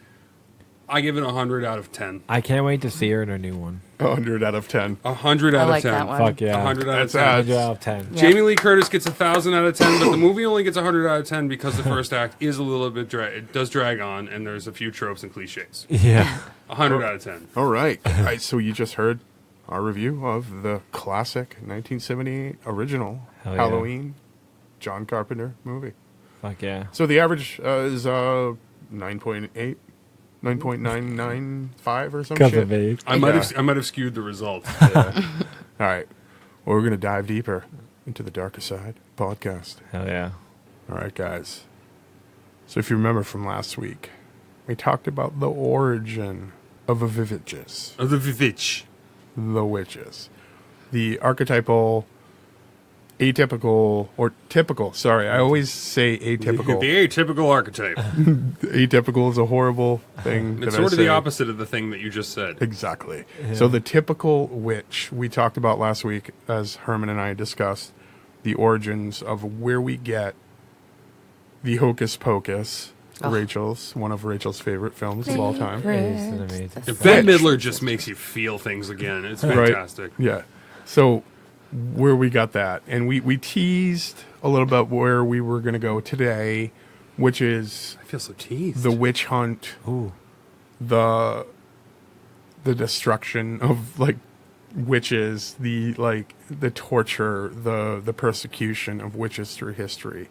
I give it 100 out of 10. I can't wait to see her in her new one. 100 out of 10. 100 out I like of 10. that one. Fuck yeah. 100 out of That's 10. ads. 100 out of 10. Yeah. Jamie Lee Curtis gets 1,000 out of 10, but the movie only gets 100 out of 10 because the first act is a little bit it does drag on, and there's a few tropes and cliches. Yeah. 100 out of 10. All right. All right. So you just heard our review of the classic 1978 original Hell yeah. Halloween John Carpenter movie. Fuck yeah. So the average is 9.8, 9.995 or some Because shit. of age. I might have skewed the results. All right. Well, we're going to dive deeper into the Darker Side podcast. Hell yeah. All right, guys. So if you remember from last week, we talked about the origin of the witches. Of the Vivitch. The witches. The archetypal, atypical, or typical. Sorry, I always say atypical. The atypical archetype. Atypical is a horrible thing. It's that I sort of say. the opposite of the thing that you just said. Exactly. So the typical witch we talked about last week, as Herman and I discussed, the origins of where we get the Hocus Pocus, one of Rachel's favorite films of all time. It is an amazing. Bette Midler just makes you feel things again. It's fantastic. Right. Yeah. So where we got that, and we teased a little bit where we were going to go today, which is I feel so teased. the witch hunt, Ooh. the destruction of witches, the torture, the persecution of witches through history.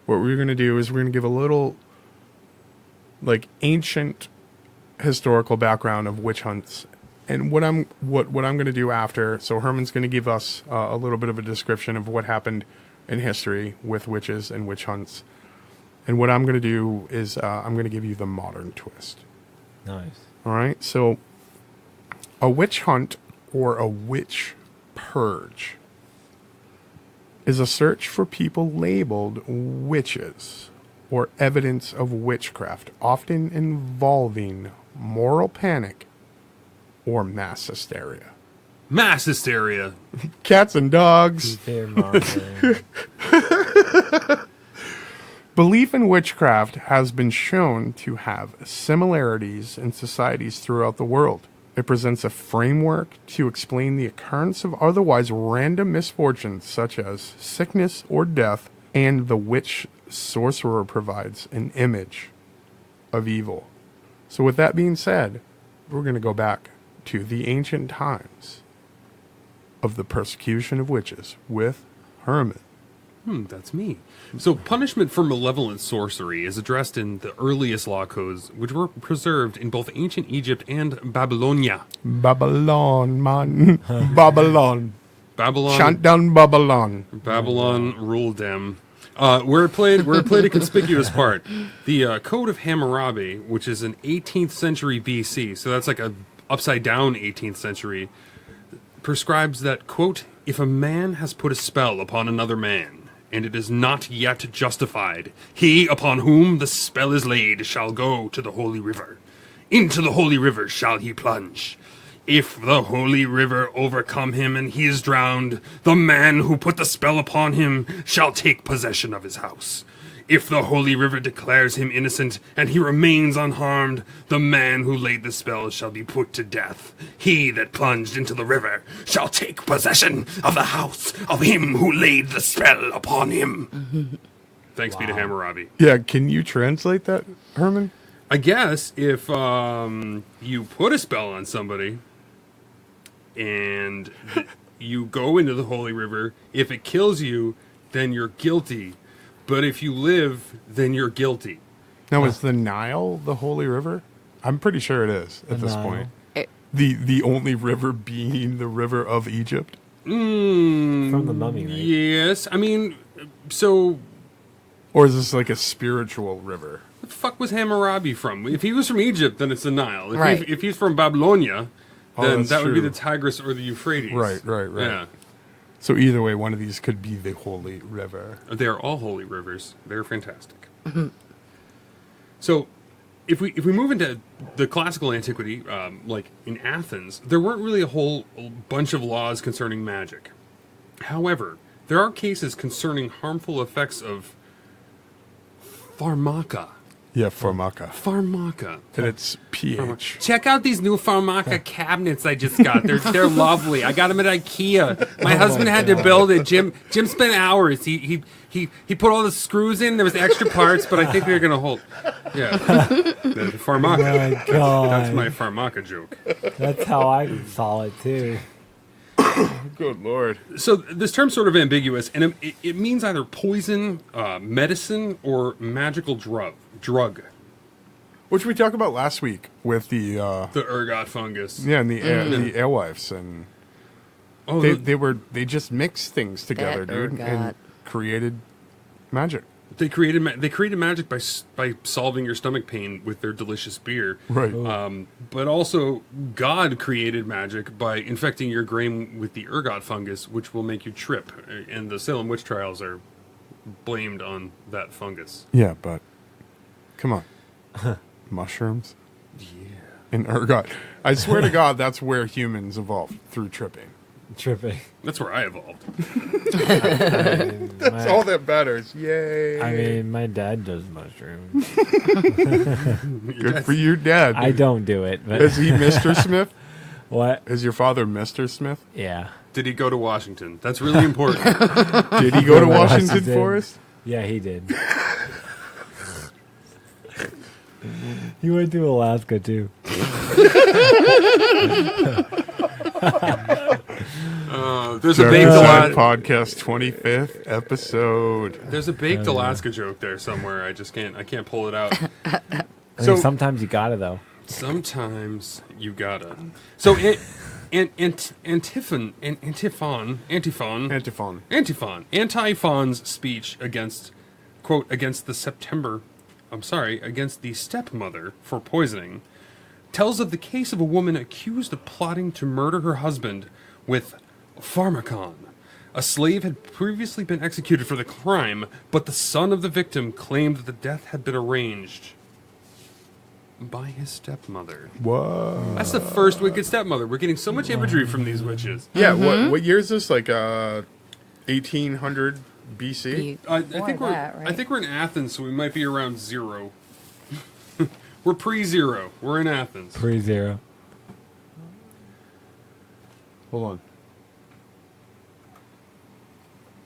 What we're going to do is we're going to give a little ancient historical background of witch hunts. And what I'm going to do after, so Herman's going to give us a little bit of a description of what happened in history with witches and witch hunts. And what I'm going to do is I'm going to give you the modern twist. Nice. All right? So a witch hunt or a witch purge is a search for people labeled witches or evidence of witchcraft, often involving moral panic or mass hysteria. Mass hysteria. Cats and dogs. Fear mongering. Belief in witchcraft has been shown to have similarities in societies throughout the world. It presents a framework to explain the occurrence of otherwise random misfortunes such as sickness or death, and the witch sorcerer provides an image of evil. So with that being said, we're going to go back to the ancient times of the persecution of witches with Herrmann. That's me. So punishment for malevolent sorcery is addressed in the earliest law codes, which were preserved in both ancient Egypt and Babylonia. Babylon, man. Babylon. Babylon. Chant down Babylon. Babylon ruled them. Where it played a conspicuous part. The Code of Hammurabi, which is an 18th century BC, so that's like a upside down 18th century, prescribes that, quote, if a man has put a spell upon another man, and it is not yet justified, he upon whom the spell is laid shall go to the holy river. Into the holy river shall he plunge. If the holy river overcome him and he is drowned, the man who put the spell upon him shall take possession of his house. If the holy river declares him innocent and he remains unharmed, the man who laid the spell shall be put to death. He that plunged into the river shall take possession of the house of him who laid the spell upon him. Thanks be to Hammurabi. Yeah, can you translate that, Herrmann? I guess if you put a spell on somebody and you go into the holy river, if it kills you, then you're guilty. But if you live, then you're guilty. Now, is the Nile the holy river? I'm pretty sure it is at this point. The only river being the river of Egypt? From the Mummy, right? Yes. I mean, so... Or is this like a spiritual river? What the fuck was Hammurabi from? If he was from Egypt, then it's the Nile. If he's from Babylonia, then that would be the Tigris or the Euphrates. Right. Yeah. So either way, one of these could be the holy river. They're all holy rivers. They're fantastic. So, if we move into the classical antiquity, like in Athens, there weren't really a whole bunch of laws concerning magic. However, there are cases concerning harmful effects of pharmaca. Yeah, pharmaca. And it's pH. Check out these new pharmaca cabinets I just got. They're lovely. I got them at IKEA. My husband had to build it. Jim spent hours. He put all the screws in. There was extra parts, but I think they're gonna hold. Yeah, the pharmaca. Oh my God. That's my pharmaca joke. That's how I saw it too. Good Lord. So this term's sort of ambiguous, and it means either poison, medicine, or magical drug. Which we talked about last week with the ergot fungus. Yeah, and the alewives, and they just mixed things together, dude, and created magic. They created magic by solving your stomach pain with their delicious beer. Right. But also, God created magic by infecting your grain with the ergot fungus, which will make you trip. And the Salem witch trials are blamed on that fungus. Yeah, but come on. Mushrooms? Yeah. And ergot. I swear to God, that's where humans evolved, through tripping. That's where I evolved. That's all that matters. Yay. I mean, my dad does mushrooms. Good for your dad. I don't do it. But Is he Mr. Smith? What? Is your father Mr. Smith? Yeah. Did he go to Washington? That's really important. Did he go to Washington, Forrest? Yeah, he did. He went to Alaska, too. There's a baked Alaska podcast 25th episode. There's a baked Alaska joke there somewhere. I can't pull it out. So sometimes you gotta though. Sometimes you gotta. So Antiphon's speech against the stepmother for poisoning, tells of the case of a woman accused of plotting to murder her husband with pharmacon. A slave had previously been executed for the crime, but the son of the victim claimed that the death had been arranged by his stepmother. Whoa. That's the first wicked stepmother. We're getting so much imagery from these witches. Yeah, what year is this? Like 1800 BC? I Before think that, I right? think we're in Athens, so we might be around 0. We're pre-0. We're in Athens. Pre-0. Hold on.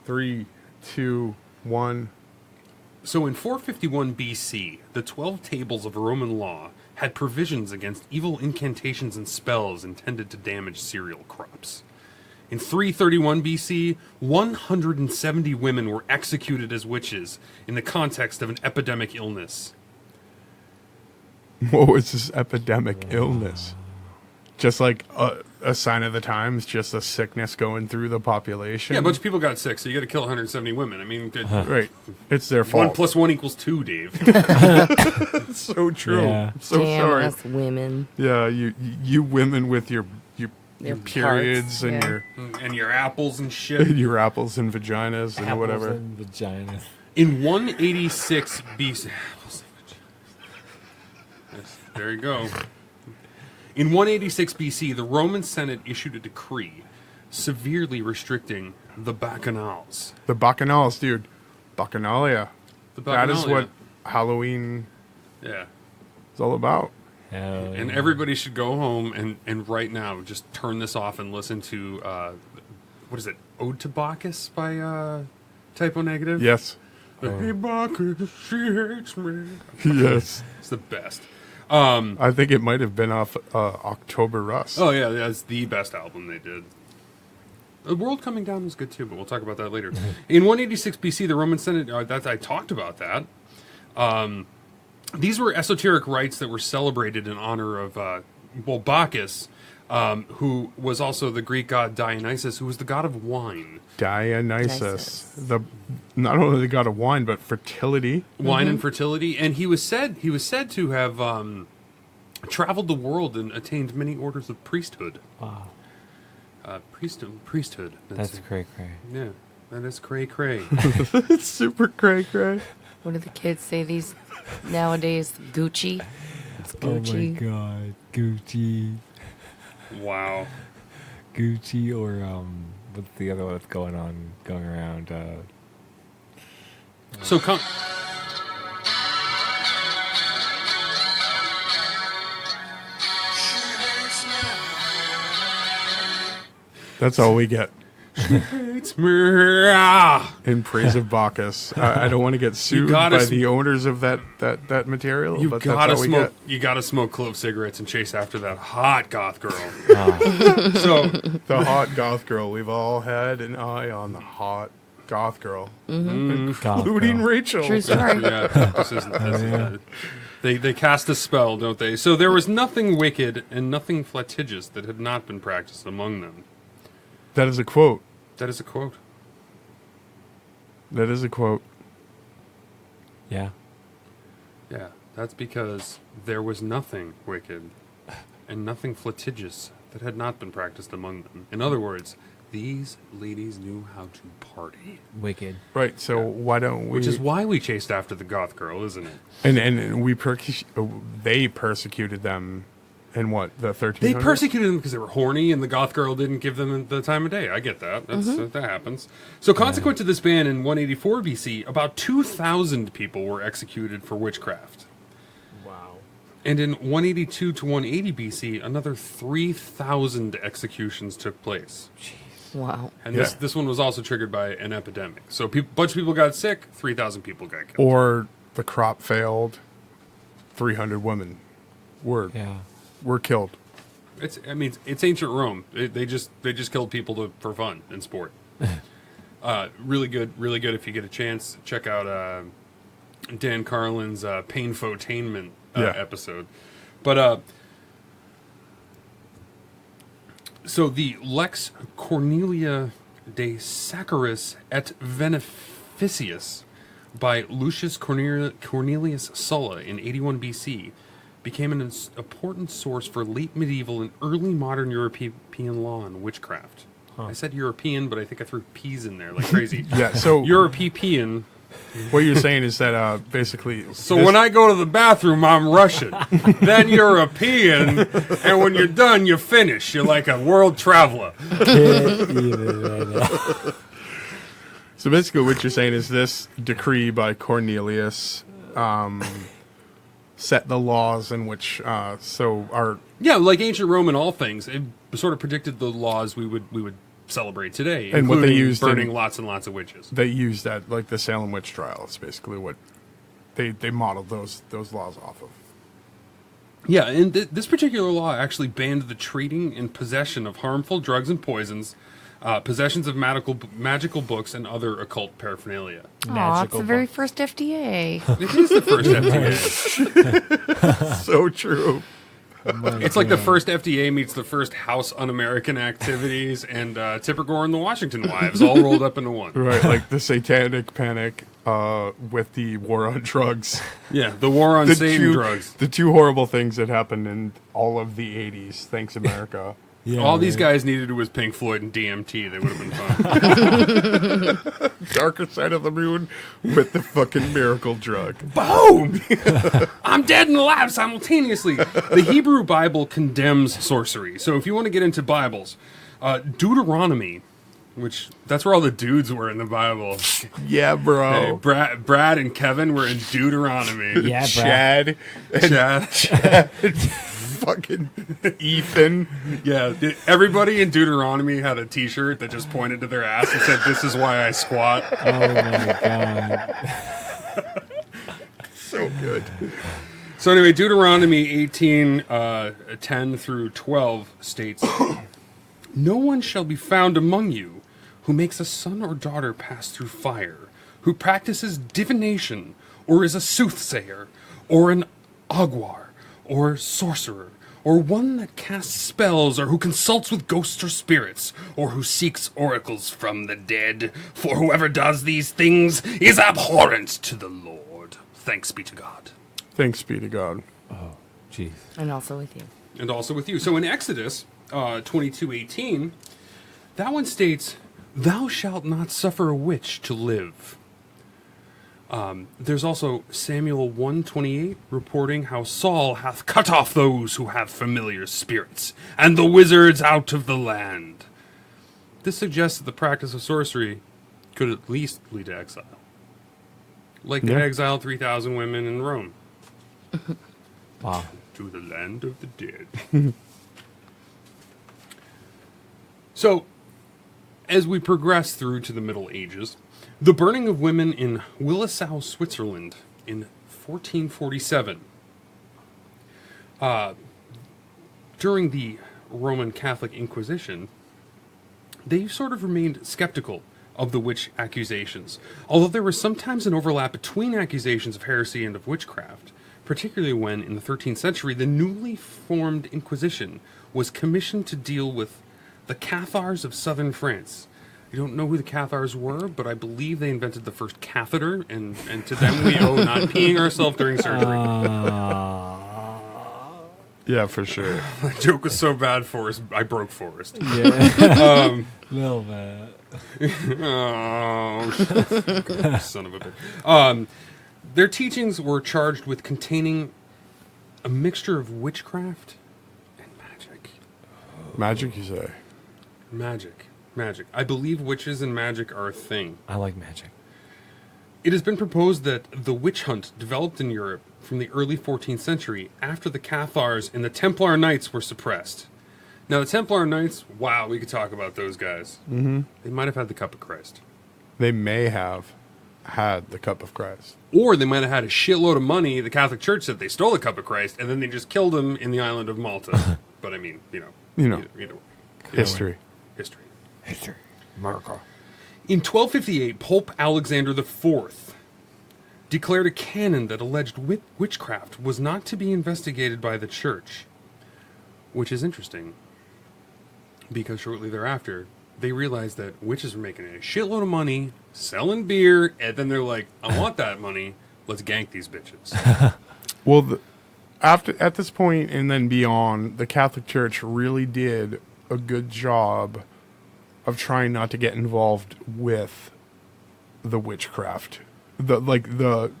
3, 2, 1. So in 451 BC, the 12 tables of Roman law had provisions against evil incantations and spells intended to damage cereal crops. In 331 BC, 170 women were executed as witches in the context of an epidemic illness. What was this epidemic illness? Just like a sign of the times, just a sickness going through the population? Yeah, a bunch of people got sick, so you got to kill 170 women. I mean, Right. It's their 1 fault. plus 1 equals 2, Dave. It's so true. Yeah. I'm so Damn sorry. us women. Yeah, you women with your Their periods parts, and yeah. And your apples and shit. your apples and vaginas and Apples whatever. and vaginas. In 186 BC. Yes, there you go. In 186 BC, the Roman Senate issued a decree severely restricting the bacchanals. The bacchanals, dude. Bacchanalia. The That is bacchanalia. what Halloween Yeah. is all about. Hell And yeah. everybody should go home and right now just turn this off and listen to, what is it, Ode to Bacchus by Typo Negative? Yes. Hey, Bacchus, she hates me. Yes. It's the best. I think it might have been off October Rust. Oh, yeah, that's the best album they did. The World Coming Down was good too, but we'll talk about that later. In 186 BC, the Roman Senate, I talked about that. These were esoteric rites that were celebrated in honor of, Bacchus, who was also the Greek god Dionysus, who was the god of wine. Dionysus. Not only the god of wine, but fertility. Wine and fertility. And he was said to have traveled the world and attained many orders of priesthood. Wow. Priesthood. That's it. cray cray. Yeah, that is cray cray. It's super cray cray. What do the kids say these nowadays? Gucci. It's Oh my Gucci. god. Gucci. Wow. Gucci or what's the other one that's going around? So come. That's all we get It's me. Ah. in praise of Bacchus. I don't want to get sued gotta by sm- the owners of that material, You but gotta that's all we smoke. get. You gotta smoke clove cigarettes and chase after that hot goth girl. So The hot goth girl. We've all had an eye on the hot goth girl, Goth including girl. Rachel. True story. yeah, this isn't. They cast a spell, don't they? So there was nothing wicked and nothing flagitious that had not been practiced among them. That is a quote. That is a quote. That is a quote. Yeah. Yeah, that's because there was nothing wicked and nothing flagitious that had not been practiced among them. In other words, these ladies knew how to party. Wicked. Right. So why don't we? Which is why we chased after the goth girl, isn't it? and we they persecuted them in what, the 1300s? They persecuted them because they were horny and the goth girl didn't give them the time of day. I get that. That happens. So consequent to this ban in 184 BC, about 2,000 people were executed for witchcraft. Wow. And in 182 to 180 BC, another 3,000 executions took place. Wow. And Yeah. this one was also triggered by an epidemic. So a bunch of people got sick, 3,000 people got killed. Or the crop failed. 300 women were killed. It's ancient Rome. They just killed people for fun and sport. Really good if you get a chance. Check out Dan Carlin's Painfotainment episode. But so the Lex Cornelia de Saccharis et Beneficius by Lucius Cornelius Sulla in 81 BC became an important source for late medieval and early modern European law on witchcraft. I said European, but I think I threw P's in there like crazy. Yeah, so European. what you're saying is that basically... So when I go to the bathroom, I'm Russian. Then European. And when you're done, you finish. You're like a world traveler. Can't even right now. So basically what you're saying is this decree by Cornelius set the laws in which Yeah, like ancient Rome and all things, it sort of predicted the laws we would celebrate today, and what they used burning lots and lots of witches. They used that, like the Salem witch trial. It's basically what they modeled those laws off of. Yeah, and this particular law actually banned the trading and possession of harmful drugs and poisons, possessions of magical books, and other occult paraphernalia. Oh, it's the very first FDA. It is the first FDA. So true. It's like the first FDA meets the first House Un-American Activities and Tipper Gore and the Washington Wives all rolled up into one. Right, like the Satanic Panic with the war on drugs. Yeah, the war on Satan drugs. The two horrible things that happened in all of the 80s. Thanks, America. Yeah, all these guys needed was Pink Floyd and DMT. They would have been fun. Darker Side of the Moon with the fucking miracle drug. Boom! I'm dead and alive simultaneously. The Hebrew Bible condemns sorcery. So if you want to get into Bibles, Deuteronomy, which that's where all the dudes were in the Bible. Yeah, bro. Hey, Brad and Kevin were in Deuteronomy. Yeah, Brad. Chad. Fucking Ethan. Yeah, everybody in Deuteronomy had a T-shirt that just pointed to their ass and said, "This is why I squat." Oh my god. So good. So anyway, Deuteronomy 18, 10 through 12 states, "No one shall be found among you who makes a son or daughter pass through fire, who practices divination, or is a soothsayer, or an aguar, or sorcerer, or one that casts spells, or who consults with ghosts or spirits, or who seeks oracles from the dead. For whoever does these things is abhorrent to the Lord. Thanks be to God." Thanks be to God. Oh, jeez. And also with you. And also with you. So in Exodus 22:18, that one states, "Thou shalt not suffer a witch to live." There's also Samuel 1:28 reporting how Saul hath cut off those who have familiar spirits, and the wizards out of the land. This suggests that the practice of sorcery could at least lead to exile. Like they exiled 3,000 women in Rome. Wow. To the land of the dead. So, as we progress through to the Middle Ages, the burning of women in Willisau, Switzerland in 1447. During the Roman Catholic Inquisition, they sort of remained skeptical of the witch accusations, although there was sometimes an overlap between accusations of heresy and of witchcraft, particularly when, in the 13th century, the newly formed Inquisition was commissioned to deal with the Cathars of southern France. I don't know who the Cathars were, but I believe they invented the first catheter, and to them we owe not peeing ourselves during surgery. Yeah, for sure. That joke was so bad, Forrest. I broke Forrest. Yeah. Little bit. Oh, son of a bitch. Their teachings were charged with containing a mixture of witchcraft and magic. Magic, you say? Magic. I believe witches and magic are a thing. I like magic. It has been proposed that the witch hunt developed in Europe from the early 14th century after the Cathars and the Templar Knights were suppressed. Now, the Templar Knights, wow, we could talk about those guys. Mm-hmm. They might have had the Cup of Christ. They may have had the Cup of Christ. Or they might have had a shitload of money. The Catholic Church said they stole the Cup of Christ, and then they just killed him in the island of Malta. But I mean, either way. History. History. America. In 1258, Pope Alexander IV declared a canon that alleged witchcraft was not to be investigated by the church, which is interesting, because shortly thereafter, they realized that witches were making a shitload of money, selling beer, and then they're like, I want that money, let's gank these bitches. Well, at this point and then beyond, the Catholic Church really did a good job of trying not to get involved with the witchcraft. The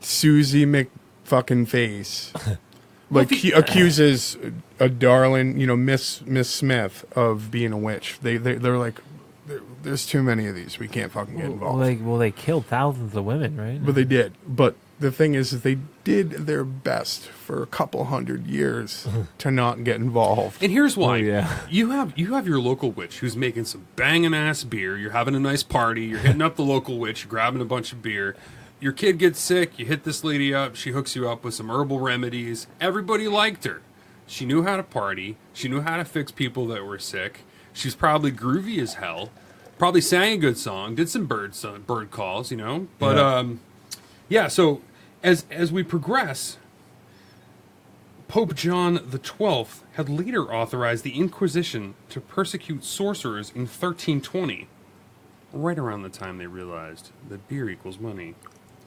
Susie McFucking face. Like, he accuses a darling, Miss Smith of being a witch. They're like, there's too many of these. We can't fucking get involved. Well, they killed thousands of women, right? But they did. But the thing is they did their best for a couple hundred years to not get involved. And here's why. Oh, yeah. You have your local witch who's making some banging ass beer. You're having a nice party. You're hitting up the local witch. You're grabbing a bunch of beer. Your kid gets sick. You hit this lady up. She hooks you up with some herbal remedies. Everybody liked her. She knew how to party. She knew how to fix people that were sick. She's probably groovy as hell. Probably sang a good song. Did some bird calls, you know. But so as we progress, Pope John the XII had later authorized the Inquisition to persecute sorcerers in 1320, right around the time they realized that beer equals money.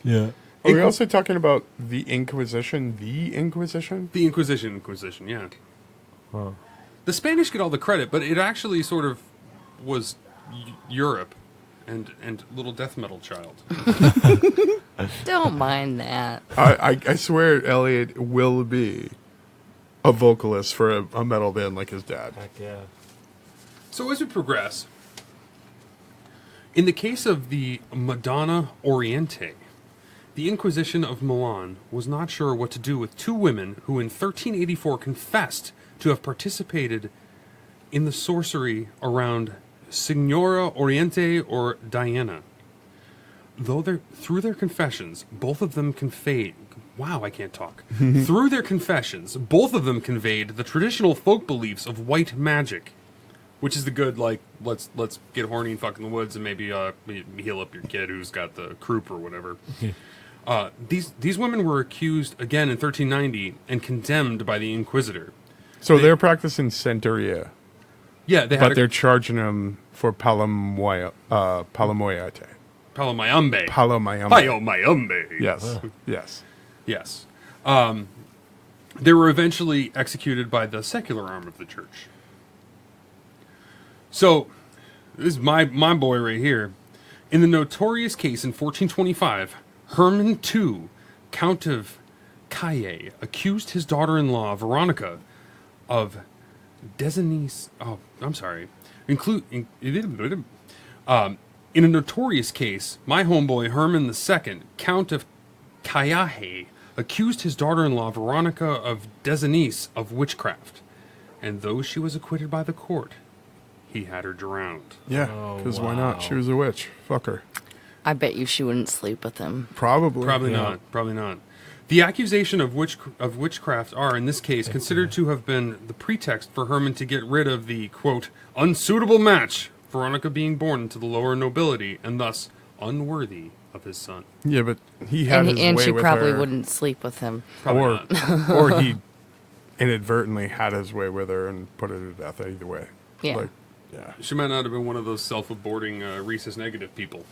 Yeah. Are we also talking about the Inquisition? The Inquisition? The Inquisition, yeah. Huh. The Spanish get all the credit, but it actually sort of was Europe and little death metal child. Don't mind that. I swear Elliot will be a vocalist for a metal band like his dad. Heck yeah. So as we progress, in the case of the Madonna Oriente, the Inquisition of Milan was not sure what to do with two women who in 1384 confessed to have participated in the sorcery around Signora Oriente or Diana. Through their confessions, both of them conveyed... Wow, I can't talk. Through their confessions, both of them conveyed the traditional folk beliefs of white magic, which is the good, like, let's get horny and fuck in the woods and maybe heal up your kid who's got the croup or whatever. These women were accused again in 1390 and condemned by the Inquisitor. So they're practicing Santeria. Yeah, but they're charging them for Palomoyate. Palomayambe. Palomayambe. Yes. Yes. Yes. They were eventually executed by the secular arm of the church. So, this is my boy right here. In the notorious case in 1425, Herrmann II, Count of Caille, accused his daughter-in-law, Veronica, of Desenice... Oh, I'm sorry. In a notorious case, my homeboy Herrmann II, Count of Caille, accused his daughter-in-law Veronica of Desenice of witchcraft, and though she was acquitted by the court, he had her drowned. Yeah, because why not? She was a witch. Fuck her. I bet you she wouldn't sleep with him. Probably. Probably not. The accusation of witchcraft are, in this case, considered to have been the pretext for Herrmann to get rid of the, quote, unsuitable match, Veronica being born into the lower nobility, and thus unworthy of his son. Yeah, but he had his way with her. And she probably wouldn't sleep with him. Or he inadvertently had his way with her and put her to death either way. Yeah. Like, yeah. She might not have been one of those self-aborting rhesus negative people.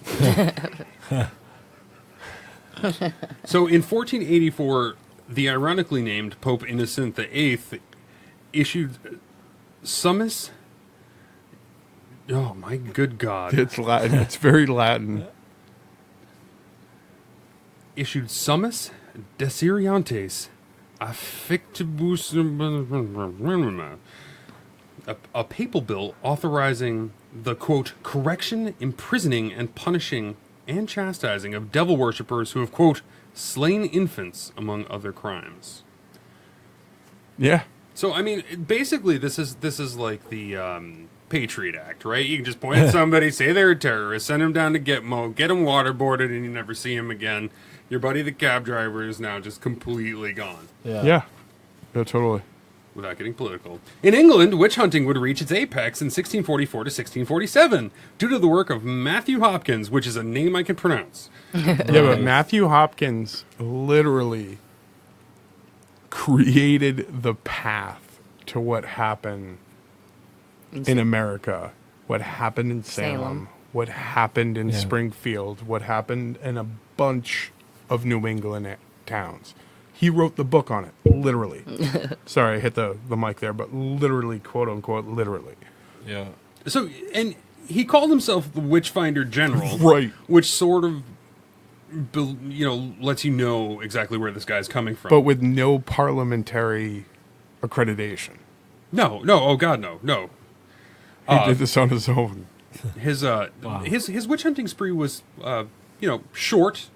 So in 1484, the ironically named Pope Innocent VIII issued summus... Oh, my good God. It's Latin. It's very Latin. Issued summus deseriantes affectibus... A papal bill authorizing the, quote, correction, imprisoning, and punishing and chastising of devil worshippers who have, quote, slain infants, among other crimes. Yeah. So, I mean, basically, this is like the Patriot Act, right? You can just point at somebody, say they're a terrorist, send them down to Gitmo, get them waterboarded, and you never see him again. Your buddy, the cab driver, is now just completely gone. Yeah, totally. Without getting political. In England, witch hunting would reach its apex in 1644 to 1647 due to the work of Matthew Hopkins, which is a name I can pronounce. Yeah, but Matthew Hopkins literally created the path to what happened in America, what happened in Salem, what happened in Springfield, what happened in a bunch of New England towns. He wrote the book on it, literally. Sorry, I hit the mic there, but literally, quote unquote, literally. Yeah. So, and he called himself the Witchfinder General, right? Which sort of, lets you know exactly where this guy's coming from, but with no parliamentary accreditation. No. Oh God, no. He did this on his own. his witch hunting spree was short,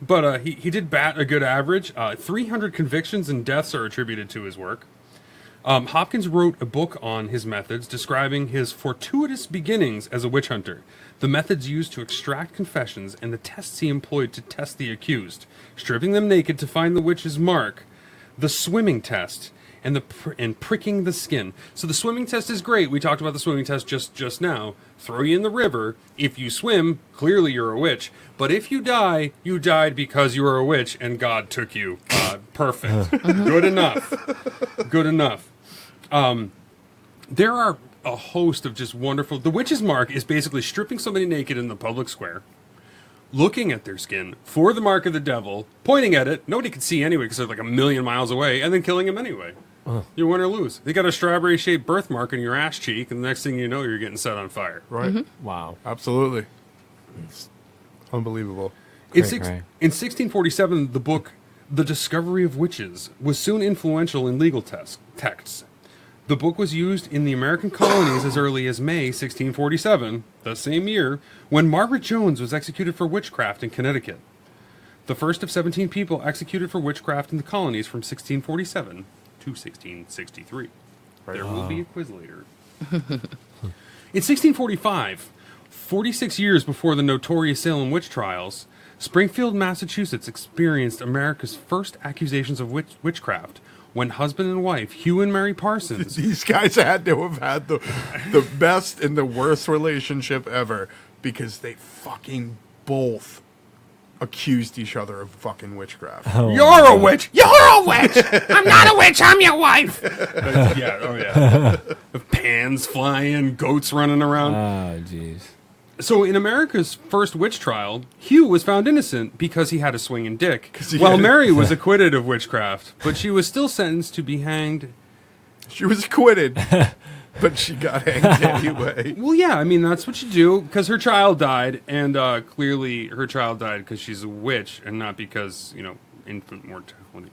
but he did bat a good average. 300 convictions and deaths are attributed to his work. Hopkins wrote a book on his methods, describing his fortuitous beginnings as a witch hunter, the methods used to extract confessions, and the tests he employed to test the accused, stripping them naked to find the witch's mark, the swimming test, and pricking the skin. So the swimming test is great. We talked about the swimming test just now. Throw you in the river. If you swim, clearly you're a witch. But if you die, you died because you were a witch and God took you. Perfect. Good enough. Good enough. There are a host of just wonderful... The witch's mark is basically stripping somebody naked in the public square, looking at their skin for the mark of the devil, pointing at it. Nobody can see anyway because they're like a million miles away, and then killing him anyway. You win or lose. They got a strawberry-shaped birthmark in your ass cheek, and the next thing you know, you're getting set on fire. Right. Mm-hmm. Wow. Absolutely. It's unbelievable. In 1647, the book The Discovery of Witches was soon influential in legal texts. The book was used in the American colonies as early as May 1647, the same year, when Margaret Jones was executed for witchcraft in Connecticut. The first of 17 people executed for witchcraft in the colonies from 1647 to 1663. There will be a quiz later. In 1645, 46 years before the notorious Salem witch trials, Springfield, Massachusetts experienced America's first accusations of witchcraft when husband and wife, Hugh and Mary Parsons... These guys had to have had the best and the worst relationship ever because they fucking both accused each other of fucking witchcraft. Oh, you're a witch! You're a witch! I'm not a witch, I'm your wife! Yeah. Pans flying, goats running around. Oh, jeez. So in America's first witch trial, Hugh was found innocent because he had a swinging dick, while Mary was acquitted of witchcraft, but she was still sentenced to be hanged. She was acquitted, but she got hanged anyway. Well, yeah, I mean, that's what you do, because her child died, and clearly her child died because she's a witch, and not because, infant mortality.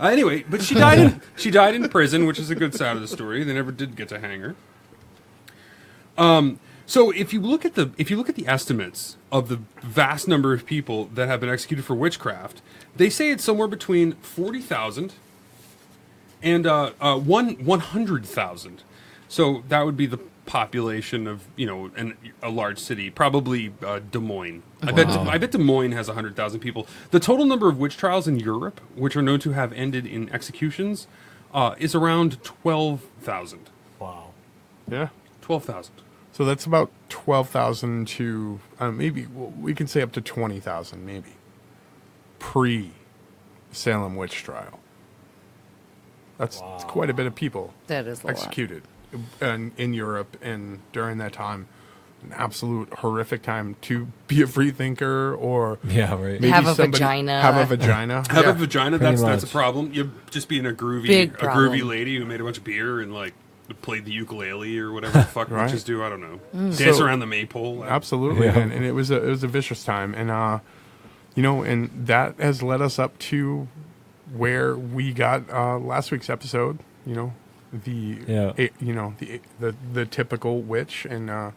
Anyway, but she died in prison, which is a good side of the story. They never did get to hang her. So if you look at the estimates of the vast number of people that have been executed for witchcraft, they say it's somewhere between 40,000 and 100,000. So that would be the population of a large city, probably Des Moines. I bet Des Moines has 100,000 people. The total number of witch trials in Europe, which are known to have ended in executions, is around 12,000. Wow. Yeah. 12,000. So that's about 12,000 to maybe we can say up to 20,000 maybe pre-Salem witch trial. That's quite a bit of people That is a executed in Europe, and during that time, an absolute horrific time to be a free thinker or right. maybe Have a vagina. Have a vagina. Have a vagina. That's much. a problem. You're just being a groovy lady who made a bunch of beer and played the ukulele or whatever the fuck Right. witches do. I don't know. Dance around the maypole. Absolutely, Yeah. and it was a vicious time, and and that has led us up to where we got last week's episode. The typical witch, and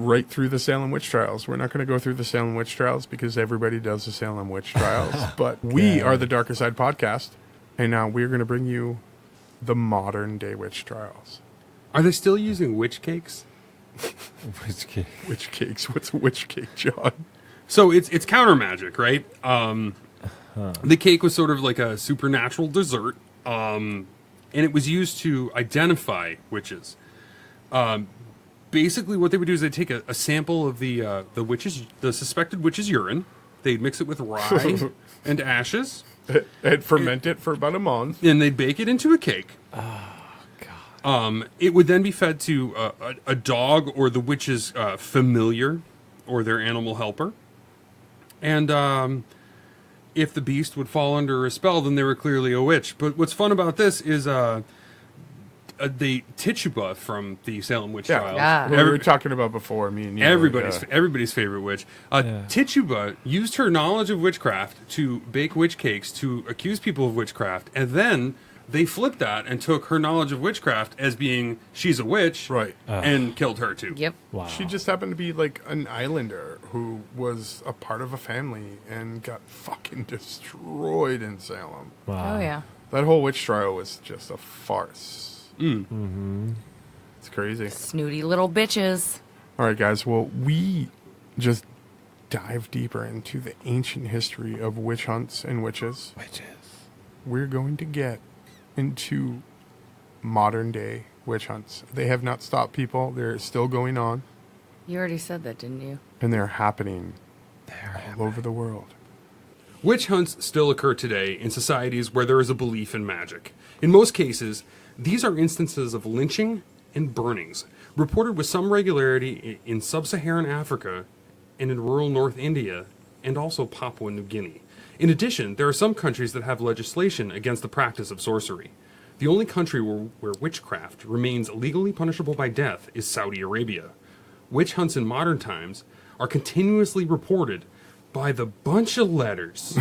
right through the Salem witch trials. We're not going to go through the Salem witch trials because everybody does the Salem witch trials, but we are the Darker Side podcast, and now we're going to bring you the modern day witch trials. Are they still using witch cakes? Witch cake. Witch cakes? What's a witch cake, John? So it's counter magic, right? The cake was sort of like a supernatural dessert, and it was used to identify witches. Basically, what they would do is they'd take a sample of the suspected witch's urine. They'd mix it with rye and ashes. And ferment it for about a month. And they'd bake it into a cake. Oh, God. It would then be fed to a dog or the witch's familiar or their animal helper. And if the beast would fall under a spell, then they were clearly a witch. But what's fun about this is the Tituba from the Salem witch trials. Yeah. We were talking about before, me and you. Everybody's favorite witch. Tituba used her knowledge of witchcraft to bake witch cakes to accuse people of witchcraft, and then They flipped that and took her knowledge of witchcraft as being she's a witch, Right. and killed her too. Yep. Wow. She just happened to be like an islander who was a part of a family and got fucking destroyed in Salem. Wow. Oh yeah. That whole witch trial was just a farce. Mm-hmm. It's crazy. Snooty little bitches. All right, guys. Well, we just dive deeper into the ancient history of witch hunts and witches. Witches. We're going to get into modern day witch hunts. They have not stopped, people. They're still going on, You already said that, didn't you? and they're happening all over the world. Witch hunts still occur today in societies where there is a belief in magic. In most cases, these are instances of lynching and burnings, reported with some regularity in sub-Saharan Africa and in rural North India, and also Papua New Guinea. In addition, there are some countries that have legislation against the practice of sorcery. The only country where witchcraft remains legally punishable by death is Saudi Arabia. Witch hunts in modern times are continuously reported by the bunch of letters.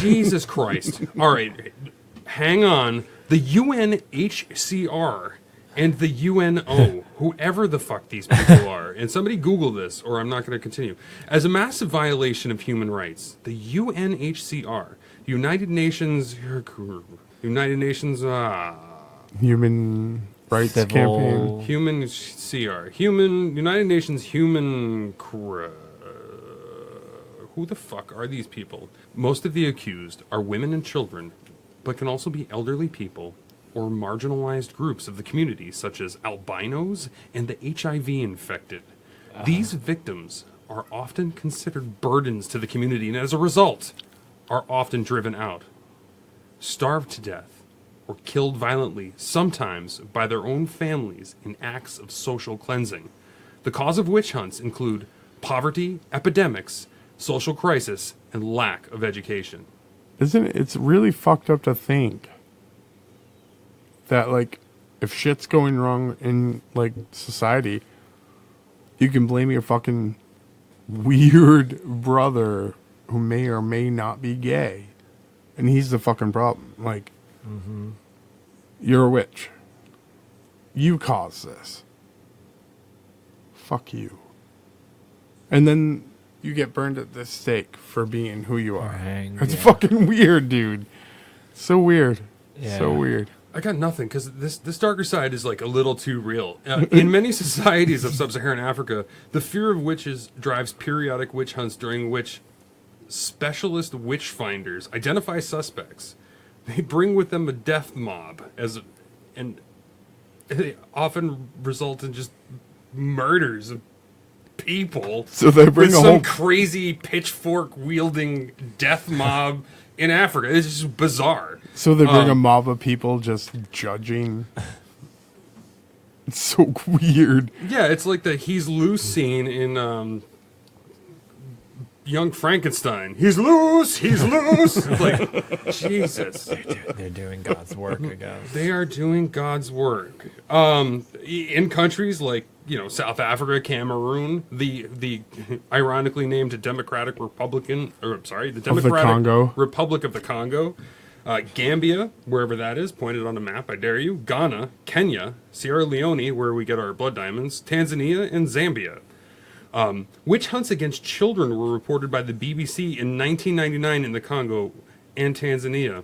Jesus Christ. All right, hang on. The UNHCR and the UNO, whoever the fuck these people are, and somebody Google this, or I'm not going to continue. As a massive violation of human rights, the UNHCR, United Nations, Human Rights Civil- Campaign. United Nations Human. Who the fuck are these people? Most of the accused are women and children, but can also be elderly people or marginalized groups of the community, such as albinos and the HIV infected. These victims are often considered burdens to the community, and as a result, are often driven out, starved to death, or killed violently, sometimes by their own families in acts of social cleansing. The cause of witch hunts include poverty, epidemics, social crisis, and lack of education. Isn't it? It's really fucked up to think that, like, if shit's going wrong in, like, society, you can blame your fucking weird brother who may or may not be gay, and he's the fucking problem. Like, you're a witch. You caused this. Fuck you. And then you get burned at the stake for being who you are. Hanged, It's yeah. fucking weird, dude. So weird. Yeah. So weird. I got nothing, because this darker side is like a little too real. In many societies of sub-Saharan Africa, the fear of witches drives periodic witch hunts during which specialist witch finders identify suspects. They bring with them a death mob, and they often result in just murders of people. So they bring with a some whole crazy pitchfork wielding death mob in Africa. It's just bizarre. So they bring a mob of people just judging. It's so weird. Yeah, it's like the he's loose scene in Young Frankenstein. He's loose. He's loose. It's like, Jesus. They're doing God's work, I guess. They are doing God's work. In countries like, South Africa, Cameroon, the ironically named Democratic Republican, the Democratic Congo. Republic of the Congo, Gambia, wherever that is, pointed on a map, I dare you, Ghana, Kenya, Sierra Leone, where we get our blood diamonds, Tanzania, and Zambia. Witch hunts against children were reported by the BBC in 1999 in the Congo and Tanzania,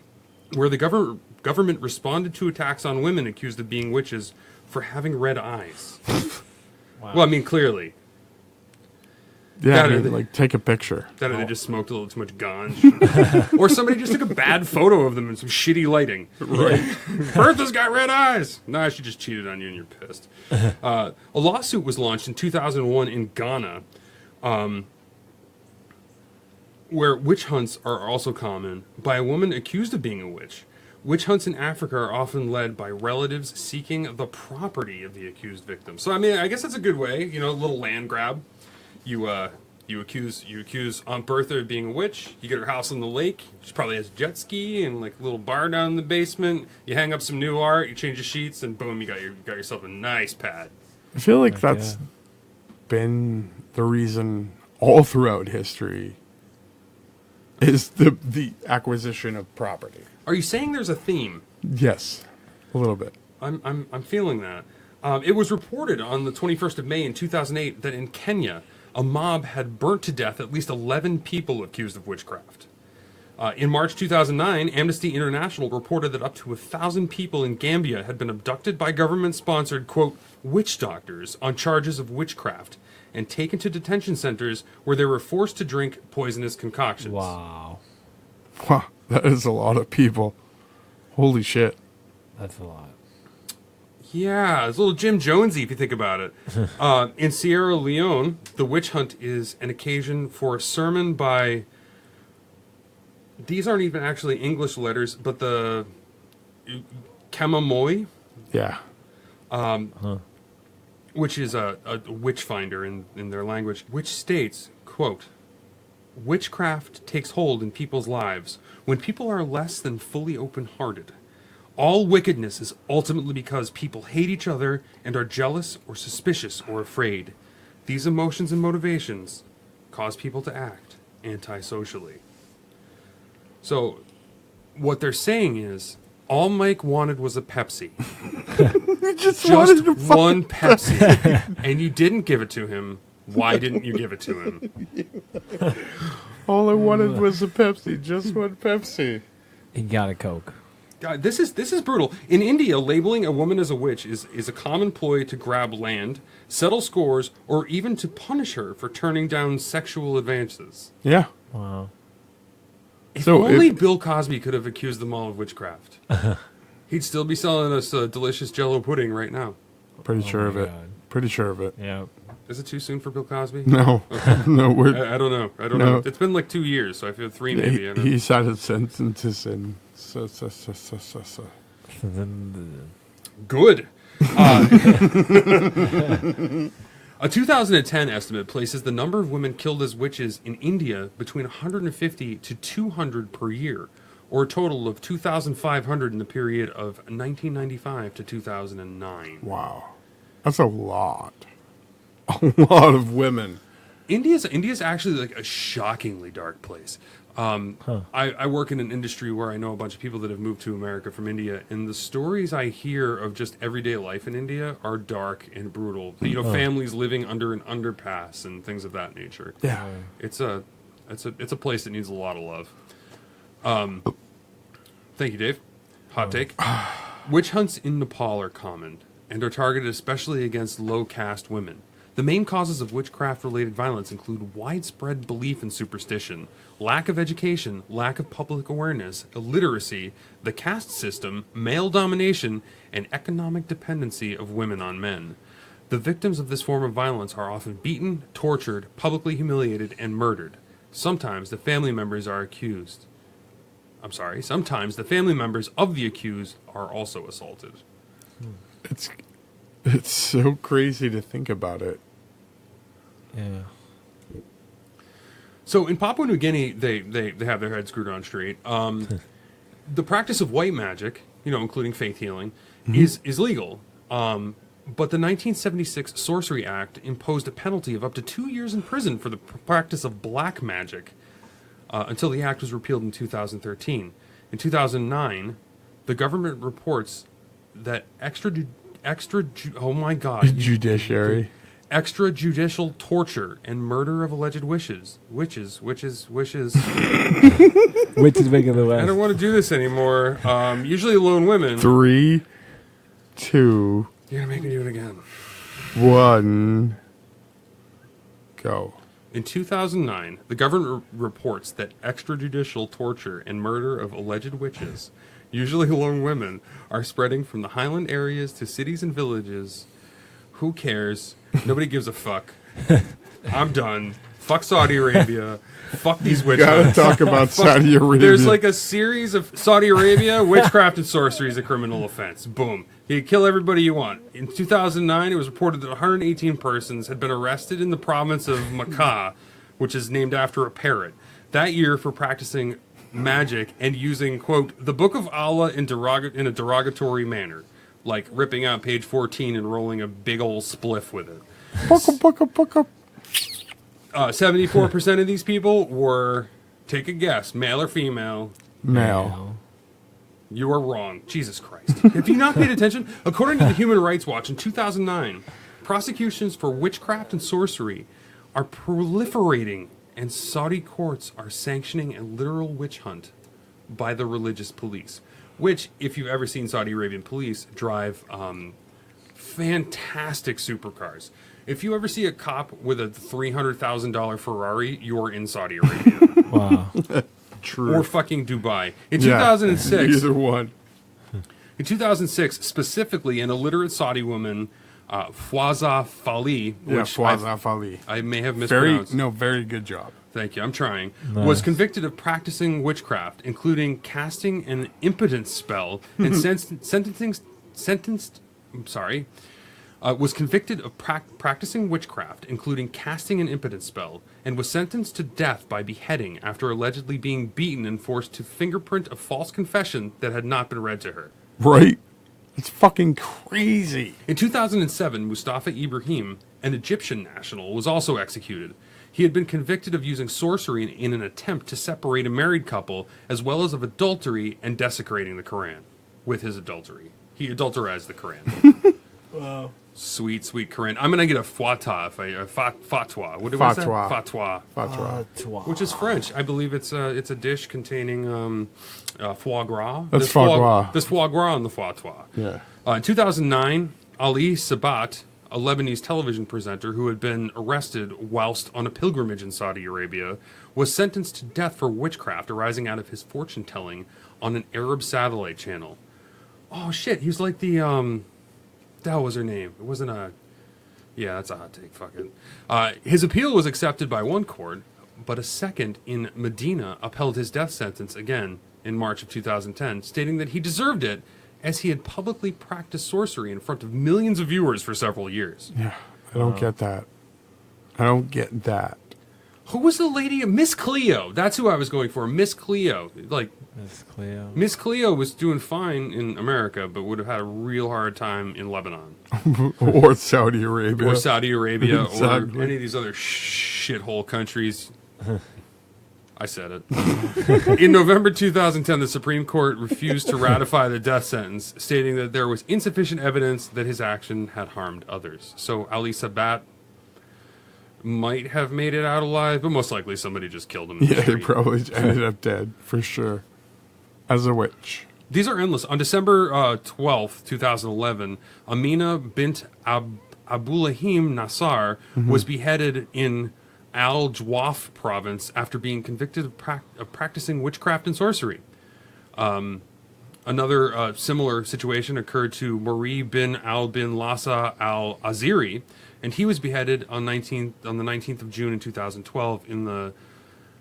where the government responded to attacks on women accused of being witches for having red eyes. Wow. Well, I mean, clearly. Yeah, That I or mean, they- like, take a picture. That or they just smoked a little too much ganj. Or somebody just took a bad photo of them in some shitty lighting. Right. Bertha's got red eyes. Nah, she just cheated on you and you're pissed. A lawsuit was launched in 2001 in Ghana, where witch hunts are also common, by a woman accused of being a witch. Witch hunts in Africa are often led by relatives seeking the property of the accused victim. So, I mean, I guess that's a good way, a little land grab. You accuse Aunt Bertha of being a witch. You get her house on the lake. She probably has a jet ski and like a little bar down in the basement. You hang up some new art. You change the sheets, and boom, you got yourself a nice pad. I feel like Heck that's yeah. been the reason all throughout history is the acquisition of property. Are you saying there's a theme? Yes, a little bit. I'm feeling that. It was reported on the 21st of May in 2008 that in Kenya, a mob had burnt to death at least 11 people accused of witchcraft. In March 2009, Amnesty International reported that up to 1,000 people in Gambia had been abducted by government-sponsored, quote, witch doctors on charges of witchcraft and taken to detention centers where they were forced to drink poisonous concoctions. Wow. Wow, that is a lot of people. Holy shit. That's a lot. Yeah, it's a little Jim Jonesy if you think about it. In Sierra Leone, the witch hunt is an occasion for a sermon by... These aren't even actually English letters, but the Kamamoi, Yeah. which is a witch finder in their language, which states, quote, witchcraft takes hold in people's lives when people are less than fully open-hearted. All wickedness is ultimately because people hate each other and are jealous or suspicious or afraid. These emotions and motivations cause people to act antisocially. So, what they're saying is, all Mike wanted was a Pepsi. Just Just one Pepsi. And you didn't give it to him. Why didn't you give it to him? All I wanted was a Pepsi. Just one Pepsi. He got a Coke. God, this is brutal. In India, labeling a woman as a witch is a common ploy to grab land, settle scores, or even to punish her for turning down sexual advances. Yeah. Wow. If So only Bill Cosby could have accused them all of witchcraft. He'd still be selling us delicious Jell-O pudding right now. Pretty sure of my it. God. Pretty sure of it. Yeah. Is it too soon for Bill Cosby? No. No, we're... I don't know. I don't No. know. It's been like 2 years, so I feel 3 maybe. I don't know. He cited sentences in... Good. A 2010 estimate places the number of women killed as witches in India between 150 to 200 per year, or a total of 2,500 in the period of 1995 to 2009. Wow. That's a lot. A lot of women. India's actually like a shockingly dark place. I work in an industry where I know a bunch of people that have moved to America from India, and the stories I hear of just everyday life in India are dark and brutal. You know, families living under an underpass and things of that nature. Yeah. It's a place that needs a lot of love. Thank you, Dave. Hot take. Witch hunts in Nepal are common and are targeted especially against low caste women. The main causes of witchcraft-related violence include widespread belief in superstition, lack of education, lack of public awareness, illiteracy, the caste system, male domination, and economic dependency of women on men. The victims of this form of violence are often beaten, tortured, publicly humiliated, and murdered. Sometimes the family members of the accused are also assaulted. It's so crazy to think about it. Yeah. So in Papua New Guinea, they have their heads screwed on straight. The practice of white magic, including faith healing, is legal. But the 1976 Sorcery Act imposed a penalty of up to 2 years in prison for the practice of black magic until the act was repealed in 2013. In 2009, the government reports that Judiciary. extrajudicial torture and murder of alleged witches. Witches. Witches making the I West. don't want to do this anymore. Usually lone women. 3, 2, You're going to make me do it again. 1, go. In 2009, the government reports that extrajudicial torture and murder of alleged witches, usually lone women, are spreading from the highland areas to cities and villages. Who cares? Nobody gives a fuck. I'm done. Fuck Saudi Arabia. Fuck these witch Gotta hunts. talk about Saudi Arabia. There's like a series of Saudi Arabia, witchcraft and sorcery is a criminal offense. Boom. You can kill everybody you want. In 2009, it was reported that 118 persons had been arrested in the province of Makkah, which is named after a parrot, that year for practicing magic and using, quote, the Book of Allah in a derogatory manner, like ripping out page 14 and rolling a big old spliff with it. 74% of these people were Take a guess, male or female? Male. You are wrong. Jesus Christ. Have you not paid attention? According to the Human Rights Watch in 2009, prosecutions for witchcraft and sorcery are proliferating, and Saudi courts are sanctioning a literal witch hunt by the religious police. Which, if you've ever seen Saudi Arabian police, drive fantastic supercars. If you ever see a cop with a $300,000 Ferrari, you're in Saudi Arabia. Wow. True. Or fucking Dubai. In 2006, Either one. in 2006, specifically, an illiterate Saudi woman, Fwaza Fali, which Fwaza Fali. I may have mispronounced. Very good job. Thank you. I'm trying. Nice. Was convicted of practicing witchcraft, including casting an impotence spell and was convicted of practicing witchcraft, including casting an impotence spell, and was sentenced to death by beheading after allegedly being beaten and forced to fingerprint a false confession that had not been read to her. Right? It's fucking crazy. In 2007, Mustafa Ibrahim, an Egyptian national, was also executed. He had been convicted of using sorcery in an attempt to separate a married couple, as well as of adultery and desecrating the Quran with his adultery. He adulterized the Quran. Wow. Sweet, sweet Quran. I'm gonna get a fatwa. What do I say? Fatwa. Which is French. I believe it's a dish containing foie gras. That's foie gras. There's foie gras in the fatwa. Yeah. In 2009, Ali Sabat, a Lebanese television presenter who had been arrested whilst on a pilgrimage in Saudi Arabia, was sentenced to death for witchcraft arising out of his fortune-telling on an Arab satellite channel. Oh, shit. He was like the, that was her name. It wasn't a... Yeah, that's a hot take. Fuck it. His appeal was accepted by one court, but a second in Medina upheld his death sentence again in March of 2010, stating that he deserved it as he had publicly practiced sorcery in front of millions of viewers for several years. Yeah, I don't get that. I don't get that. Who was the lady? Miss Cleo. That's who I was going for. Miss Cleo. Like, Miss Cleo. Miss Cleo was doing fine in America, but would have had a real hard time in Lebanon. Or Saudi Arabia. Or Saudi Arabia, Exactly. or any of these other shithole countries. I said it. In November 2010, the Supreme Court refused to ratify the death sentence, stating that there was insufficient evidence that his action had harmed others. So Ali Sabat might have made it out alive, but most likely somebody just killed him. Yeah, he probably ended up dead, for sure. As a witch. These are endless. On December 12th, 2011, Amina bint Abulahim Nassar was beheaded in Al-Jawaf province after being convicted of practicing witchcraft and sorcery. Another similar situation occurred to Mari bin al-bin Lassa al-Aziri, and he was beheaded on the 19th of June in 2012 in the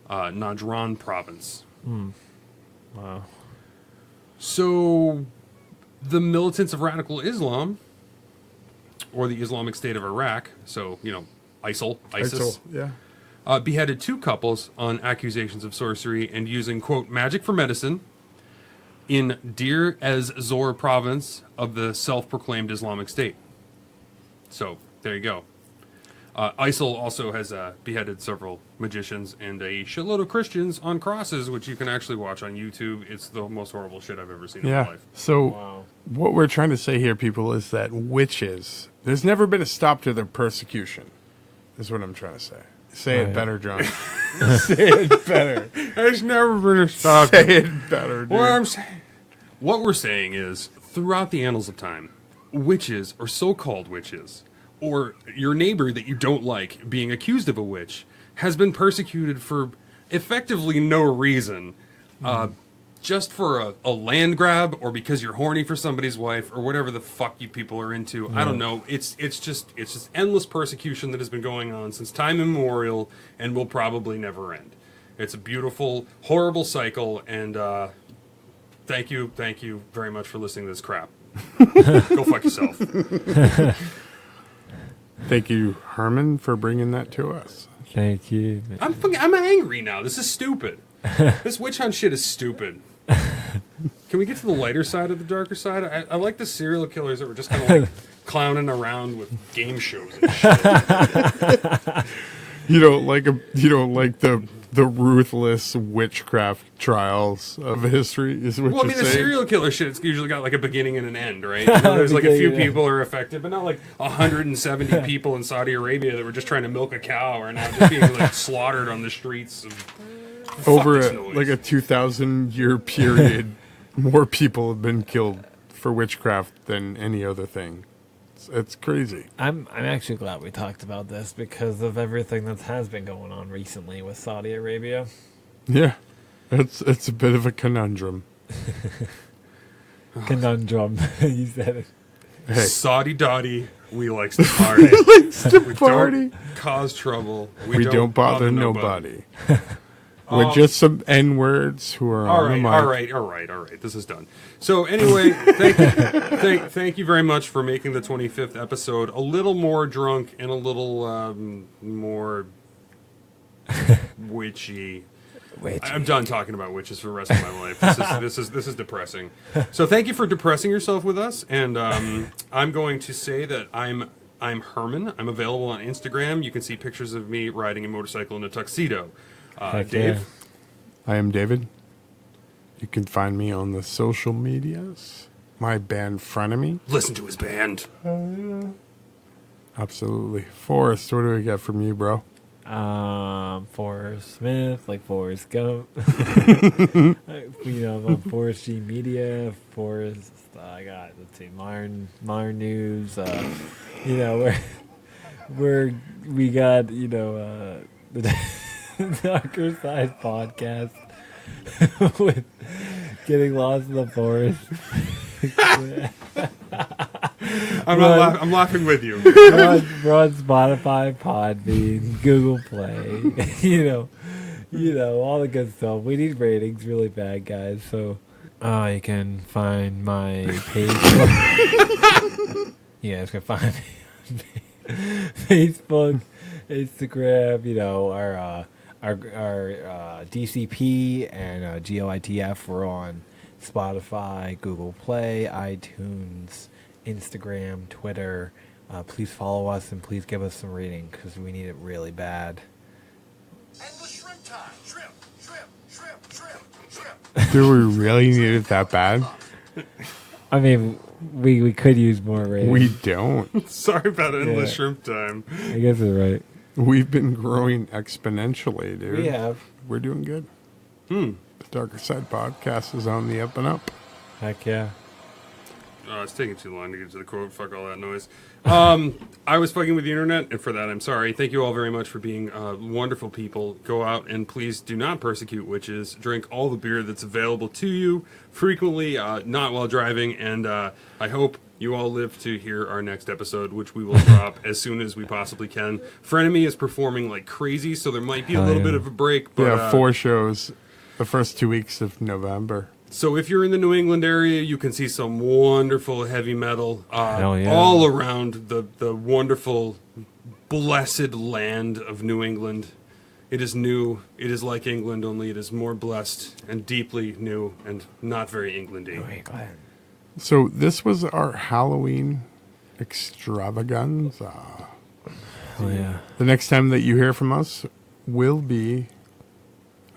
Najran province. Wow. So, the militants of radical Islam, or the Islamic State of Iraq, so, you know, ISIS, Yeah. beheaded two couples on accusations of sorcery and using, quote, magic for medicine in Deir ez-Zor province of the self-proclaimed Islamic State. So, there you go. ISIL also has beheaded several magicians and a shitload of Christians on crosses, which you can actually watch on YouTube. It's the most horrible shit I've ever seen in my life. So, what we're trying to say here, people, is that witches, there's never been a stop to their persecution, is what I'm trying to say. Say it better, John. Say it better. There's never been a stop. Say it better, dude. What we're saying is, throughout the annals of time, witches, or so-called witches, or your neighbor that you don't like being accused of a witch, has been persecuted for effectively no reason. Just for a land grab, or because you're horny for somebody's wife, or whatever the fuck you people are into. I don't know. It's just endless persecution that has been going on since time immemorial and will probably never end. It's a beautiful, horrible cycle, and thank you very much for listening to this crap. Go fuck yourself. Thank you, Herrmann, for bringing that to us. Thank you. I'm angry now. This is stupid. This witch hunt shit is stupid. Can we get to the lighter side of the darker side? I like the serial killers that were just kind of like clowning around with game shows and shit. You don't like the the ruthless witchcraft trials of history is what Well, I you're mean, the saying. serial killer shit, it's usually got like a beginning and an end, right? You know, there's like a few Beginning, yeah. people are affected, but not like 170 people in Saudi Arabia that were just trying to milk a cow are now just being like slaughtered on the streets. Over this a, noise. like a 2,000-year period, more people have been killed for witchcraft than any other thing. It's crazy. I'm actually glad we talked about this because of everything that has been going on recently with Saudi Arabia. Yeah, it's a bit of a conundrum. Conundrum. You said it. Hey, Saudi Dottie, we likes to party. We party. don't cause trouble. We don't bother nobody. Um, We're just some N-words who are on the mic. All right. This is done. So anyway, thank you very much for making the 25th episode a little more drunk and a little more witchy. I'm done talking about witches for the rest of my life. This is depressing. So thank you for depressing yourself with us. And I'm going to say that I'm Herrmann. I'm available on Instagram. You can see pictures of me riding a motorcycle in a tuxedo. Dave. Yeah. I am David. You can find me on the social medias. My band Frenemy. Listen to his band. Absolutely. Forrest, what do we got from you, bro? Forrest Smith, like Forrest Gump. On Forrest G Media, Forrest. I got Modern News. We got the Darker Side podcast with Getting Lost in the Forest. I'm laughing with you. We're on Spotify, Podbean, Google Play. All the good stuff. We need ratings really bad, guys. So you can find my page. You guys can find me on Facebook, Instagram. Our DCP and GOITF. We're on Spotify, Google Play, iTunes, Instagram, Twitter. Please follow us and please give us some rating because we need it really bad. Endless shrimp time. Shrimp. Do we really need it that bad? I mean, we could use more rating. We don't. Sorry about endless Yeah. shrimp time. I guess it's right. We've been growing exponentially, dude. We have. We're doing good. The Darker Side podcast is on the up and up. Heck yeah. It's taking too long to get to the quote. Fuck all that noise. I was fucking with the internet, and for that I'm sorry. Thank you all very much for being wonderful people. Go out and please do not persecute witches. Drink all the beer that's available to you frequently, not while driving, and I hope you all live to hear our next episode, which we will drop as soon as we possibly can. Frenemy is performing like crazy, so there might be a little bit of a break. But, Yeah, 4 shows the first 2 weeks of November. So if you're in the New England area, you can see some wonderful heavy metal Hell yeah. all around the wonderful, blessed land of New England. It is new. It is like England, only it is more blessed and deeply new and not very Englandy. So this was our Halloween extravaganza. Oh yeah. The next time that you hear from us will be,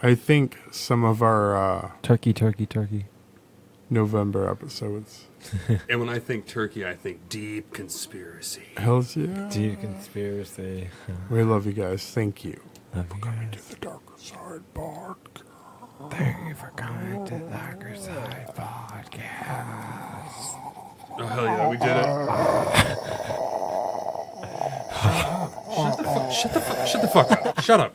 I think, some of our Turkey. November episodes. And when I think turkey, I think deep conspiracy. Hells yeah. Deep conspiracy. We love you guys. Thank you. Love you guys. To the Darker Side podcast. Thank you for coming to the Darker Side podcast. Oh, hell yeah, we did it. Shut the fuck up. Shut up.